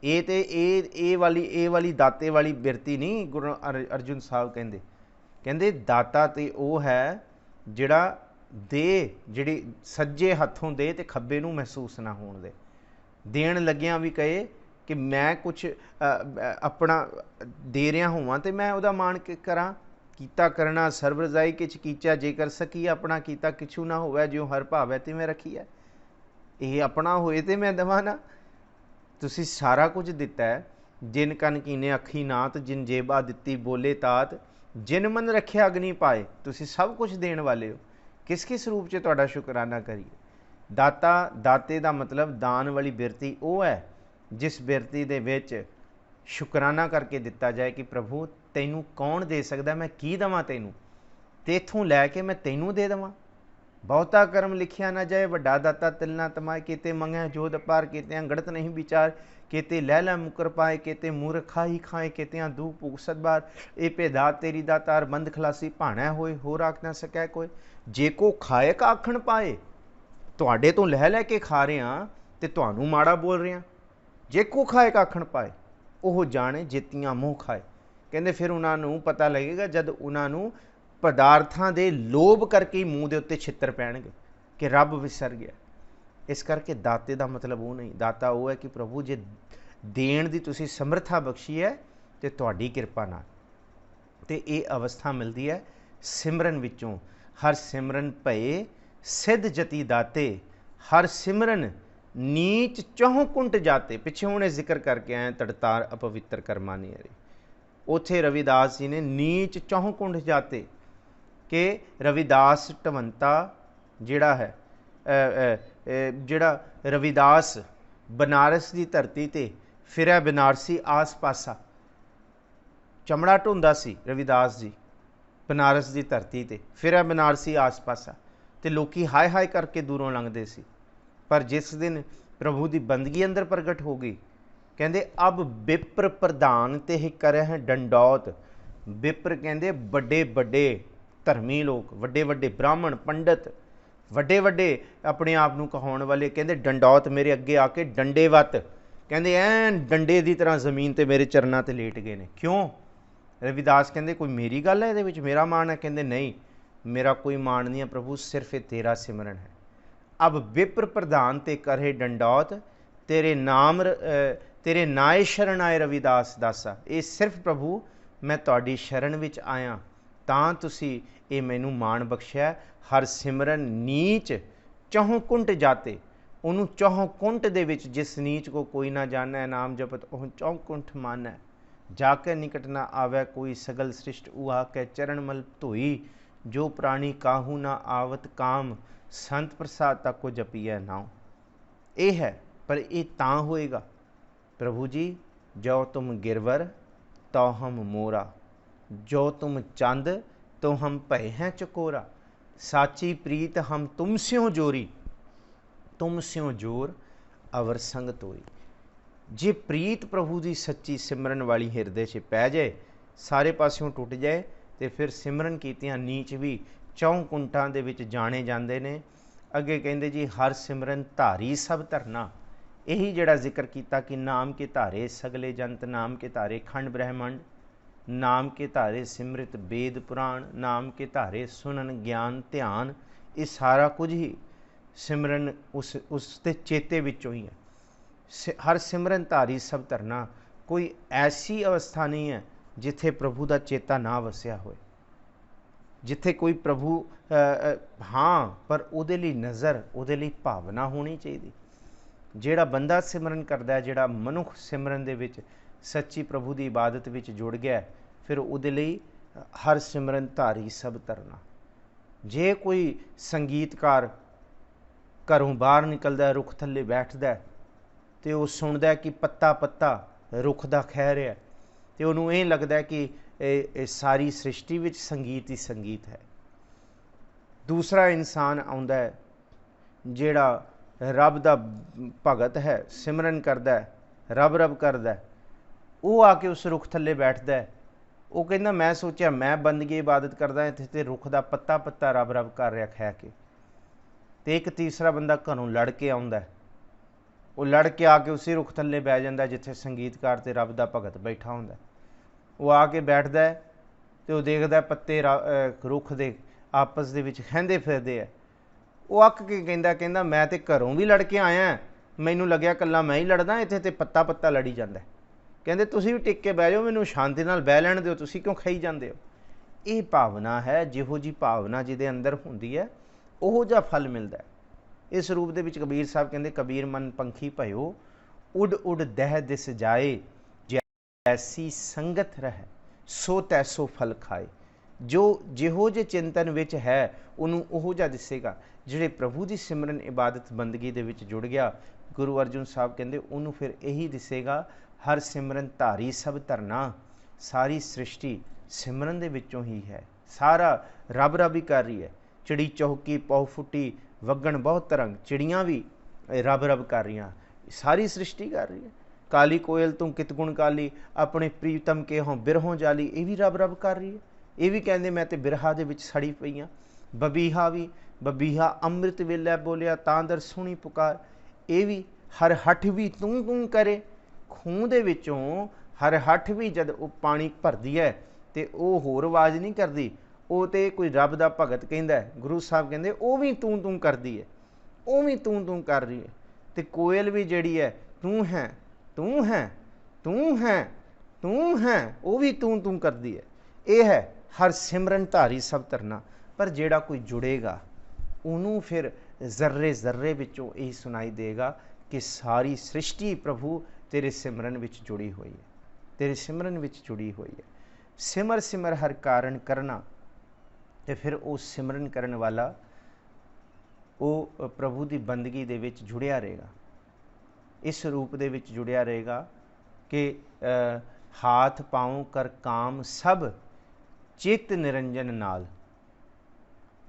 ਇਹ ਤੇ ਇਹ ਵਾਲੀ ਦਾਤੇ ਵਾਲੀ ਬਿਰਤੀ ਨਹੀਂ। ਗੁਰੂ ਅਰਜੁਨ ਸਾਹਿਬ ਕਹਿੰਦੇ ਦਾਤਾ ਤੇ ਉਹ ਹੈ ਜਿਹੜਾ ਦੇ, ਜਿਹੜੀ ਸੱਜੇ ਹੱਥੋਂ ਦੇ ਤੇ ਖੱਬੇ ਨੂੰ ਮਹਿਸੂਸ ਨਾ ਹੋਣ ਦੇ। ਦੇਣ ਲੱਗਿਆਂ ਵੀ ਕਹੇ ਕਿ ਮੈਂ ਕੁਛ ਆਪਣਾ ਦੇ ਰਿਹਾ ਹੋਵਾਂ ਤੇ ਮੈਂ ਉਹਦਾ ਮਾਣ ਕਰਾਂ। ਕੀਤਾ ਕਰਨਾ ਸਰਬ ਰਜ਼ਾਈ ਕਿਛ ਕੀਚਾ, ਜੇਕਰ ਸਕੀ ਆਪਣਾ ਕੀਤਾ ਕਿਛੂ ਨਾ ਹੋਵੇ, ਜਿਉ ਹਰ ਭਾਵੈ ਤੇ ਮੈਂ ਰੱਖੀ ਹੈ। ਇਹ ਆਪਣਾ ਹੋਏ ਤੇ ਮੈਂ ਦੇਵਾਂ ਨਾ। ਤੁਸੀਂ ਸਾਰਾ ਕੁਝ ਦਿੱਤਾ ਹੈ। ਜਿਨ ਕਨ ਕੀਨੇ ਅੱਖੀ ਨਾਤ, ਜਿਨ ਜੇਬਾ ਦਿੱਤੀ ਬੋਲੇ ਤਾਤ, ਜਿਨ ਮਨ ਰੱਖਿਆ ਅਗਨੀ ਪਾਏ। ਤੁਸੀਂ ਸਭ ਕੁਝ ਦੇਣ ਵਾਲੇ ਹੋ, ਕਿਸ ਕਿਸ ਰੂਪ 'ਚ ਤੁਹਾਡਾ ਸ਼ੁਕਰਾਨਾ ਕਰੀਏ। ਦਾਤਾ, ਦਾਤੇ ਦਾ ਮਤਲਬ ਦਾਨ ਵਾਲੀ ਬਿਰਤੀ ਉਹ ਹੈ ਜਿਸ ਬਿਰਤੀ ਦੇ ਵਿੱਚ ਸ਼ੁਕਰਾਨਾ ਕਰਕੇ ਦਿੱਤਾ ਜਾਏ ਕਿ ਪ੍ਰਭੂ ਤੈਨੂੰ ਕੌਣ ਦੇ ਸਕਦਾ, ਮੈਂ ਕੀ ਦੇਵਾਂ ਤੈਨੂੰ, ਤੇ ਇੱਥੋਂ ਲੈ ਕੇ ਮੈਂ ਤੈਨੂੰ ਦੇ ਦੇਵਾਂ। ਬਹੁਤਾ ਕਰਮ ਲਿਖਿਆ ਨਾ ਜਾਏ, ਵੱਡਾ ਦਾਤਾ ਤਿਲ ਨਾ ਤਮਾਏ, ਕੀਤੇ ਮੰਗੈ ਜੋਧ ਅਪਾਰ, ਕੀਤਿਆਂ ਗੜਤ ਨਹੀਂ ਵਿਚਾਰ, ਕੀਤੇ ਲੈ ਲੈ ਮੁਕਰ ਪਾਏ, ਕੀਤੇ ਮੂਰਖ ਖਾਈ ਖਾਏ, ਕੀਤਿਆਂ ਦੂ ਭੂਖ ਸਦਬਾਰ। ਇਹ ਭੇਦਾਤ ਤੇਰੀ ਦਾਤਾਰ, ਬੰਦ ਖਲਾਸੀ ਭਾਣਾ ਹੋਏ, ਹੋਰ ਆਖ ਨਾ ਸਕੈ ਕੋਈ। ਜੇ ਕੋ ਖਾਏ ਕਾ ਆਖਣ ਪਾਏ, ਤੁਹਾਡੇ ਤੋਂ ਲੈ ਕੇ ਖਾ ਰਹੇ ਹਾਂ ਤੇ ਤੁਹਾਨੂੰ ਮਾੜਾ ਬੋਲ ਰਹੇ ਹਾਂ। ਜੇ ਕੋ ਖਾਏ ਕਾ ਆਖਣ ਪਾਏ, ਉਹ ਜਾਣੇ ਜਿੱਤੀਆਂ ਮੂੰਹ ਖਾਏ। ਕਹਿੰਦੇ ਫਿਰ ਉਹਨਾਂ ਨੂੰ ਪਤਾ ਲੱਗੇਗਾ ਜਦ ਉਹਨਾਂ ਨੂੰ ਪਦਾਰਥਾਂ ਦੇ ਲੋਭ ਕਰਕੇ ਹੀ ਮੂੰਹ ਦੇ ਉੱਤੇ ਛਿੱਤਰ ਪੈਣਗੇ ਕਿ ਰੱਬ ਵਿਸਰ ਗਿਆ। ਇਸ ਕਰਕੇ ਦਾਤੇ ਦਾ ਮਤਲਬ ਉਹ ਨਹੀਂ। ਦਾਤਾ ਉਹ ਹੈ ਕਿ ਪ੍ਰਭੂ ਜੇ ਦੇਣ ਦੀ ਤੁਸੀਂ ਸਮਰੱਥਾ ਬਖਸ਼ੀ ਹੈ ਤੇ ਤੁਹਾਡੀ ਕਿਰਪਾ ਨਾਲ, ਤੇ ਇਹ ਅਵਸਥਾ ਮਿਲਦੀ ਹੈ ਸਿਮਰਨ ਵਿੱਚੋਂ। ਹਰ ਸਿਮਰਨ ਭਏ ਸਿੱਧ ਜਤੀ ਦਾਤੇ, ਹਰ ਸਿਮਰਨ ਨੀਚ ਚਹੁ ਕੁੰਟ ਜਾਤੇ। ਪਿੱਛੇ ਹੁਣੇ ਜ਼ਿਕਰ ਕਰਕੇ ਆਏ ਤੜਤਾਰ ਅਪਵਿੱਤਰ ਕਰਮਾਂ ਨਹੀਂ ਹਰੇ। ਉੱਥੇ ਰਵਿਦਾਸ ਜੀ ਨੇ ਨੀਚ ਚਹੁ ਕੁੰਟ ਜਾਤੇ ਕਿ ਰਵਿਦਾਸ ਢਵੰਤਾ ਜਿਹੜਾ ਹੈ, ਜਿਹੜਾ ਰਵਿਦਾਸ ਬਨਾਰਸ ਦੀ ਧਰਤੀ ਤੇ ਫਿਰਿਆ, ਬਨਾਰਸੀ ਆਸ ਪਾਸਾ ਚਮੜਾ ਢੋਂਦਾ ਸੀ ਰਵਿਦਾਸ ਜੀ, ਬਨਾਰਸ ਦੀ ਧਰਤੀ ਤੇ ਫਿਰਿਆ ਬਨਾਰਸੀ ਆਸ ਪਾਸਾ, ਤੇ ਲੋਕੀ ਹਾਏ ਹਾਏ ਕਰਕੇ ਦੂਰੋਂ ਲੰਘਦੇ ਸੀ। ਪਰ ਜਿਸ ਦਿਨ ਪ੍ਰਭੂ ਦੀ ਬੰਦਗੀ ਅੰਦਰ ਪ੍ਰਗਟ ਹੋ ਗਈ, ਕਹਿੰਦੇ ਅਬ ਵਿਪਰ ਪ੍ਰਧਾਨ ਤੇ ਹੀ ਕਰਹਿ ਡੰਡੌਤ। ਵਿਪਰ ਕਹਿੰਦੇ ਵੱਡੇ ਵੱਡੇ ਧਰਮੀ ਲੋਕ, ਵੱਡੇ ਵੱਡੇ ਬ੍ਰਾਹਮਣ ਪੰਡਤ, ਵੱਡੇ ਵੱਡੇ ਆਪਣੇ ਆਪ ਨੂੰ ਕਹਾਉਣ ਵਾਲੇ, ਕਹਿੰਦੇ ਡੰਡੌਤ, ਮੇਰੇ ਅੱਗੇ ਆ ਕੇ ਡੰਡੇਵਤ, ਕਹਿੰਦੇ ਐਨ ਡੰਡੇ ਦੀ ਤਰ੍ਹਾਂ ਜ਼ਮੀਨ ਤੇ ਮੇਰੇ ਚਰਨਾਂ ਤੇ ਲੇਟ ਗਏ ਨੇ। ਕਿਉਂ? ਰਵਿਦਾਸ ਕਹਿੰਦੇ ਕੋਈ ਮੇਰੀ ਗੱਲ ਹੈ ਇਹਦੇ ਵਿੱਚ, ਮੇਰਾ ਮਾਣ ਹੈ? ਕਹਿੰਦੇ ਨਹੀਂ, ਮੇਰਾ ਕੋਈ ਮਾਣ ਨਹੀਂ ਹੈ ਪ੍ਰਭੂ, ਸਿਰਫ ਇਹ ਤੇਰਾ ਸਿਮਰਨ ਹੈ। ਅਬ ਵਿਪਰ ਪ੍ਰਧਾਨ ਤੇ ਕਰਹਿ ਡੰਡੌਤ, ਤੇਰੇ ਨਾਮ ਤੇਰੇ ਨਾਏ ਸ਼ਰਨ ਆਏ ਰਵਿਦਾਸ ਦਾਸਾ। ਇਹ ਸਿਰਫ ਪ੍ਰਭੂ ਮੈਂ ਤੁਹਾਡੀ ਸ਼ਰਨ ਵਿੱਚ ਆਇਆ ਤਾਂ ਤੁਸੀਂ ਇਹ ਮੈਨੂੰ ਮਾਣ ਬਖਸ਼ਿਆ। ਹਰ ਸਿਮਰਨ ਨੀਚ ਚਹੁ ਕੁੰਟ ਜਾਤੇ, ਉਹਨੂੰ ਚਹੁ ਕੁੰਟ ਦੇ ਵਿੱਚ, ਜਿਸ ਨੀਚ ਕੋ ਕੋਈ ਨਾ ਜਾਣੈ, ਨਾਮ ਜਪਤ ਉਹ ਚਹੁ ਕੁੰਠ ਮਾਨੈ। जाके निकट ना आवे कोई सगल सृष्ट उहा के चरण मल धोई जो प्राणी काहू ना आवत काम संत प्रसाद तक को जपीए नाउ। ये है पर ये तां होएगा प्रभु जी जो तुम गिरवर तो हम मोरा, जो तुम चंद तो हम भय हैं चकोरा, साची प्रीत हम तुम स्यों जोरी, तुम स्यों जोर अवर संग तोरी। जे प्रीत प्रभु की सच्ची सिमरन वाली हिरदे च पै जाए, सारे पासों टुट जाए, तो फिर सिमरन कीतियां नीच भी चौं कुंटां दे विच जाने जाते हैं। अगे कहते जी हर सिमरन धारी सब धरना, यही जड़ा जिक्र किया कि नाम के धारे सगले जंत, नाम के धारे खंड ब्रह्मंड, नाम के धारे सिमृत वेद पुराण, नाम के धारे सुनन ज्ञान ध्यान, ये सारा कुछ ही सिमरन उसके चेते विचों ही है। हर सिमरन धारी सब धरना, कोई ऐसी अवस्था नहीं है जिथे प्रभु का चेता ना वसिया होए, जिथे कोई प्रभु हाँ पर उहदे लई नज़र, उहदे लई भावना होनी चाहिए। जिहड़ा बंदा सिमरन करता है, जिहड़ा मनुख सिमरन दे विच सच्ची प्रभु की इबादत विच जुड़ गया, फिर उहदे लई हर सिमरन धारी सब धरना। जे कोई संगीतकार घरों बाहर निकलता, रुख थल्ले बैठता तो वह सुनता कि पत्ता पत्ता रुख दा खह रहा, तो उन्होंने ये लगता कि सारी सृष्टि विच संगीत ही संगीत है। दूसरा इंसान आउंदा है जिहड़ा रब दा भगत है, सिमरन करदा है, रब रब करदा है, वो आके उस रुख थल्ले बैठदा है, वो कहंदा मैं सोचा मैं बंदगी इबादत करदा इत्थे ते रुख दा पत्ता पत्ता रब रब कर रहा खै के। तो एक तीसरा बंदा घरों लड़ के आउंदा है, वो लड़ के आके उसी रुख थल्ले बह जांदा जिथे संगीतकार ते रब दा भगत बैठा हुंदा। वो आके बैठदा है तो वो देखदा पत्ते रुख दे आपस दे विच खैंदे फिरदे है। वो अक के कहंदा मैं तो घरों भी लड़ के आया, मैनू लग्या कल्ला मैं ही लड़दा, इत्थे ते पत्ता पत्ता लड़ी जांदा। कहंदे तुसीं भी टिक के बह जाओ, मैनू शांति नाल बह लैण दिओ, तुसीं क्यों खाई जांदे हो। ये भावना है, जिहो जी भावना जिहदे अंदर हुंदी है उहो जिहा फल मिलदा है। इस रूप दे विच कबीर साहब कहंदे कबीर मन पंखी भयो उड उड दह दिस जाए, जैसी संगत रह सो तैसो फल खाए। जो जिहो जे चिंतन विच है उन्होंने उहो जिहा दिसेगा। जिहड़े प्रभु की सिमरन इबादत बंदगी दे विच जुड़ गया, गुरु अर्जुन साहब कहंदे उन्होंने फिर यही दिसेगा हर सिमरन धारी सब धरना। सारी सृष्टि सिमरन दे विचों ही है, सारा रब रब ही कर रही है। चिड़ी चौकी पौ फुटी वगण बहुत तरंग, चिड़ियाँ भी रब रब कर रही, सारी सृष्टि कर रही है। काली कोयल तू कित गुण काली, अपने प्रीतम के हों बिरहों जाली, ये भी रब रब कर रही है। ये भी कहते मैं तो बिरहा दे विच सड़ी पई हाँ। बबीहा भी, बबीहा अमृत वेलै बोलिया तांदर सुनी पुकार, ये भी हर हठ भी तू तू करे। खूह दे विचों हर हठ भी जब वो पानी भरदी है तो वह होर आवाज़ नहीं करती, वो तो कोई रब दा भगत कहंदा है। गुरु साहब कहंदे वो भी तू तू करदी है, वो भी तू तू कर रही है। तो कोयल भी जिहड़ी है तू है तू है तू है तू है, वो भी तू तू करदी है। ये है हर सिमरन धारी सब धरना। पर जिहड़ा कोई जुड़ेगा उन्होंने फिर जर्रे जर्रे विचों यही सुनाई देगा कि सारी सृष्टि प्रभु तेरे सिमरन विच जुड़ी हुई है, तेरे सिमरन विच जुड़ी हुई है। सिमर सिमर हर कारण करना, तो फिर वो सिमरन करने वाला वो प्रभु की बंदगी दे विच जुड़िया रहेगा, इस रूप दे विच जुड़िया रहेगा कि हाथ पाँव कर काम सब चित्त निरंजन नाल।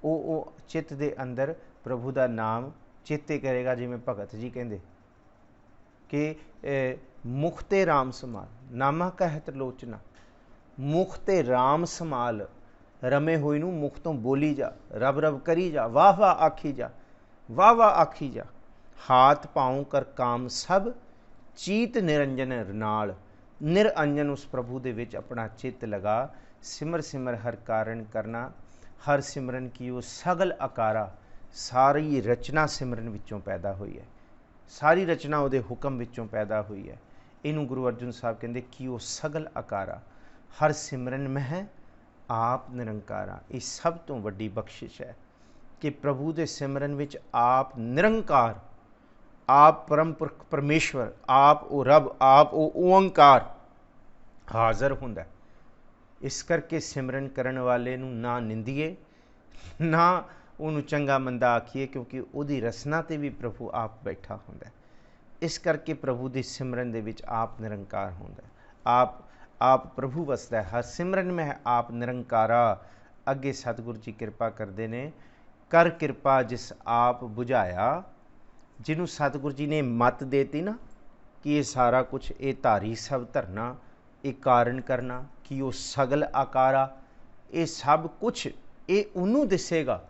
वो चित्त दे अंदर प्रभु का नाम चेते करेगा। जिमें भगत जी कहते कि मुख ते राम समाल, नामा कहत लोचना, मुख ते राम समाल, रमे होई नूं मुख तो बोली जा, रब रब करी जा, वाह वाह आखी जा, वाह वाह आखी जा। हाथ पाँव कर काम सब चीत निरंजन नाल, निरंजन उस प्रभु दे विच अपना चित्त लगा। सिमर सिमर हर कारण करना, हर सिमरन की वो सगल आकारा, सारी रचना सिमरन विचों पैदा हुई है, सारी रचना उहदे हुक्म विचों पैदा हुई है। इनू गुरु अर्जुन साहब कहते कि वो सगल आकारा, हर सिमरन में है आप निरंकारा। ये सब तो वड्डी बख्शिश है कि प्रभु के सिमरन विच आप निरंकार, आप परम पुरख परमेश्वर, आप वो रब, आप वो ओंकार, ਹਾਜ਼ਰ ਹੁੰਦਾ। ਇਸ ਕਰਕੇ ਸਿਮਰਨ ਕਰਨ ਵਾਲੇ ਨੂੰ ਨਾ ਨਿੰਦੀਏ, ਨਾ ਉਹਨੂੰ ਚੰਗਾ ਮੰਦਾ ਆਖੀਏ, ਕਿਉਂਕਿ ਉਹਦੀ ਰਸਨਾ 'ਤੇ ਵੀ ਪ੍ਰਭੂ ਆਪ ਬੈਠਾ ਹੁੰਦਾ। ਇਸ ਕਰਕੇ ਪ੍ਰਭੂ ਦੀ ਸਿਮਰਨ ਦੇ ਵਿੱਚ ਆਪ ਨਿਰੰਕਾਰ ਹੁੰਦਾ। ਆਪ ਪ੍ਰਭੂ ਵਸਦਾ। ਹਰ ਸਿਮਰਨ ਮੈਂ ਆਪ ਨਿਰੰਕਾਰਾ। ਅੱਗੇ ਸਤਿਗੁਰੂ ਜੀ ਕਿਰਪਾ ਕਰਦੇ ਨੇ, ਕਰ ਕਿਰਪਾ ਜਿਸ ਆਪ ਬੁਝਾਇਆ। ਜਿਹਨੂੰ ਸਤਿਗੁਰੂ ਜੀ ਨੇ ਮੱਤ ਦੇਤੀ ਨਾ ਕਿ ਇਹ ਸਾਰਾ ਕੁਛ, ਇਹ ਧਾਰੀ ਸਭ ਧਰਨਾ, ਇਹ ਕਾਰਨ ਕਰਨਾ, ਕਿ ਉਹ ਸਗਲ ਆਕਾਰਾ, ਇਹ ਸਭ ਕੁਛ ਇਹ ਉਹਨੂੰ ਦਿਸੇਗਾ।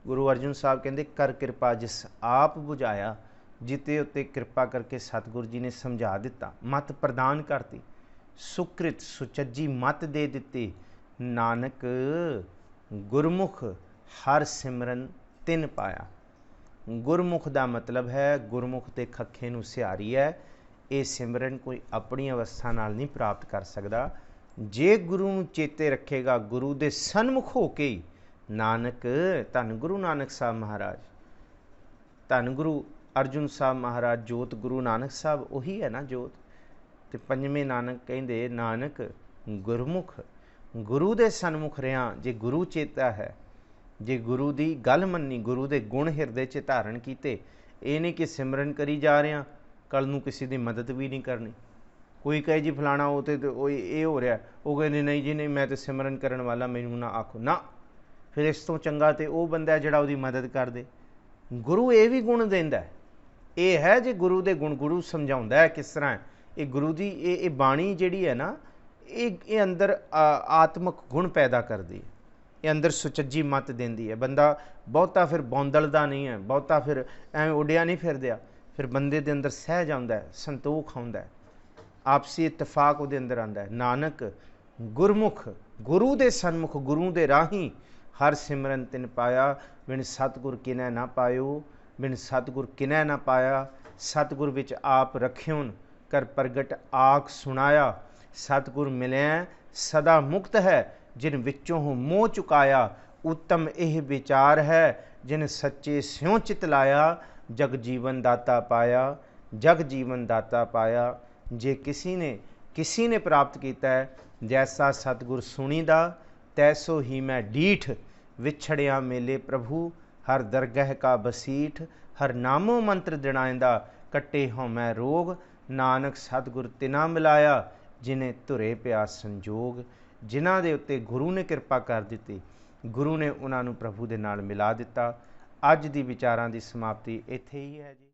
ਗੁਰੂ ਅਰਜਨ ਸਾਹਿਬ ਕਹਿੰਦੇ, ਕਰ ਕਿਰਪਾ ਜਿਸ ਆਪ ਬੁਝਾਇਆ। ਜਿੱਤੇ ਉੱਤੇ ਕਿਰਪਾ ਕਰਕੇ ਸਤਿਗੁਰੂ ਜੀ ਨੇ ਸਮਝਾ ਦਿੱਤਾ, ਮੱਤ ਪ੍ਰਦਾਨ ਕਰਤੀ, ਸੁਕ੍ਰਿਤ ਸੁਚੱਜੀ ਮੱਤ ਦੇ ਦਿੱਤੀ। ਨਾਨਕ ਗੁਰਮੁਖ ਹਰ ਸਿਮਰਨ ਤਿਨ ਪਾਇਆ। ਗੁਰਮੁਖ ਦਾ ਮਤਲਬ ਹੈ, ਗੁਰਮੁਖ ਤੇ ਖੱਖੇ ਨੂੰ ਸਿਹਾਰੀ ਹੈ। ਇਹ ਸਿਮਰਨ ਕੋਈ ਆਪਣੀ ਅਵਸਥਾ ਨਾਲ ਨਹੀਂ ਪ੍ਰਾਪਤ ਕਰ ਸਕਦਾ। ਜੇ ਗੁਰੂ ਨੂੰ ਚੇਤੇ ਰੱਖੇਗਾ, ਗੁਰੂ ਦੇ ਸਨਮੁਖ ਹੋ ਕੇ ਹੀ, ਨਾਨਕ ਧੰਨ ਗੁਰੂ ਨਾਨਕ ਸਾਹਿਬ ਮਹਾਰਾਜ, ਧੰਨ ਗੁਰੂ ਅਰਜੁਨ ਸਾਹਿਬ ਮਹਾਰਾਜ, ਜੋਤ ਗੁਰੂ ਨਾਨਕ ਸਾਹਿਬ ਉਹੀ ਹੈ ਨਾ ਜੋਤ। ਤੇ ਪੰਜਵੇਂ ਨਾਨਕ ਕਹਿੰਦੇ, ਨਾਨਕ ਗੁਰਮੁਖ, ਗੁਰੂ ਦੇ ਸਨਮੁਖ ਰਿਆਂ। ਜੇ ਗੁਰੂ ਚੇਤਾ ਹੈ, ਜੇ ਗੁਰੂ ਦੀ ਗੱਲ ਮੰਨੀ, ਗੁਰੂ ਦੇ ਗੁਣ ਹਿਰਦੇ 'ਚ ਧਾਰਨ ਕੀਤੇ, ਇਹ ਨਹੀਂ ਕਿ ਸਿਮਰਨ ਕਰੀ ਜਾ ਰਹੇ ਹਾਂ, ਕੱਲ ਨੂੰ ਕਿਸੇ ਦੀ ਮਦਦ ਵੀ ਨਹੀਂ ਕਰਨੀ। ਕੋਈ ਕਹੇ ਜੀ ਫਲਾਣਾ ਉਹ ਤੇ ਉਹ ਇਹ ਹੋ ਰਿਹਾ, ਉਹ ਕਹਿੰਦੇ ਨਹੀਂ ਜੀ ਨਹੀਂ, ਮੈਂ ਤਾਂ ਸਿਮਰਨ ਕਰਨ ਵਾਲਾ, ਮੈਨੂੰ ਨਾ ਆਖੋ ਨਾ। ਫਿਰ ਇਸ ਤੋਂ ਚੰਗਾ ਤੇ ਉਹ ਬੰਦਾ ਜਿਹੜਾ ਉਹਦੀ ਮਦਦ ਕਰ ਦੇ। ਗੁਰੂ ਇਹ ਵੀ ਗੁਣ ਦਿੰਦਾ। ਇਹ ਹੈ ਜੇ ਗੁਰੂ ਦੇ ਗੁਣ, ਗੁਰੂ ਸਮਝਾਉਂਦਾ ਹੈ ਕਿਸ ਤਰ੍ਹਾਂ। ਇਹ ਗੁਰੂ ਦੀ ਇਹ ਬਾਣੀ ਜਿਹੜੀ ਹੈ ਨਾ, ਇਹ ਅੰਦਰ ਆਤਮਿਕ ਗੁਣ ਪੈਦਾ ਕਰਦੀ ਹੈ। ਇਹ ਅੰਦਰ ਸੁਚੱਜੀ ਮੱਤ ਦਿੰਦੀ ਹੈ। ਬੰਦਾ ਬਹੁਤਾ ਫਿਰ ਬੌਂਦਲਦਾ ਨਹੀਂ ਹੈ, ਬਹੁਤਾ ਫਿਰ ਐਵੇਂ ਉੱਡਿਆ ਨਹੀਂ ਫਿਰਦਿਆ। ਫਿਰ ਬੰਦੇ ਦੇ ਅੰਦਰ ਸਹਿਜ ਆਉਂਦਾ ਹੈ, ਸੰਤੋਖ ਆਉਂਦਾ ਹੈ, ਆਪਸੀ ਇਤਫਾਕ ਉਹਦੇ ਅੰਦਰ ਆਉਂਦਾ ਹੈ। ਨਾਨਕ ਗੁਰਮੁਖ, ਗੁਰੂ ਦੇ ਸਨਮੁਖ, ਗੁਰੂ ਦੇ ਰਾਹੀਂ ਹਰ ਸਿਮਰਨ ਤਿਨ ਪਾਇਆ। ਬਿਨ ਸਤਿਗੁਰ ਕਿਨੈ ਨਾ ਪਾਇਓ, ਬਿਨ ਸਤਿਗੁਰ ਕਿਨੈ ਨਾ ਪਾਇਆ। ਸਤਿਗੁਰ ਵਿੱਚ ਆਪ ਰਖਿਓਨ, ਕਰ ਪ੍ਰਗਟ ਆਖ ਸੁਣਾਇਆ। ਸਤਿਗੁਰ ਮਿਲਿਆ ਸਦਾ ਮੁਕਤ ਹੈ, ਜਿਨ ਵਿੱਚੋਂ ਹੋ ਮੋਹ ਚੁਕਾਇਆ। ਉੱਤਮ ਇਹ ਵਿਚਾਰ ਹੈ, ਜਿਨ ਸੱਚੇ ਸਿਉ ਚਿਤ ਲਾਇਆ। ਜਗ ਜੀਵਨ ਦਾਤਾ ਪਾਇਆ, ਜਗ ਜੀਵਨ ਦਾਤਾ ਪਾਇਆ। ਜੇ किसी ने प्राप्त किया है, जैसा सतगुर सुनीदा, तैसो ही मैं डीठ। विछड़िया मेले प्रभु, हर दरगह का बसीठ। हर नामो मंत्र जणाइंदा, कट्टे हों मैं रोग। नानक सतगुर तिना मिलाया, जिन्हें धुरे पिया संजोग। जिन्हां दे उत्ते गुरु ने कृपा कर दित्ती, गुरु ने उन्हां नूं प्रभु दे नाल मिला दिता। अज दी विचारां दी समाप्ति इत्थे ही है जी।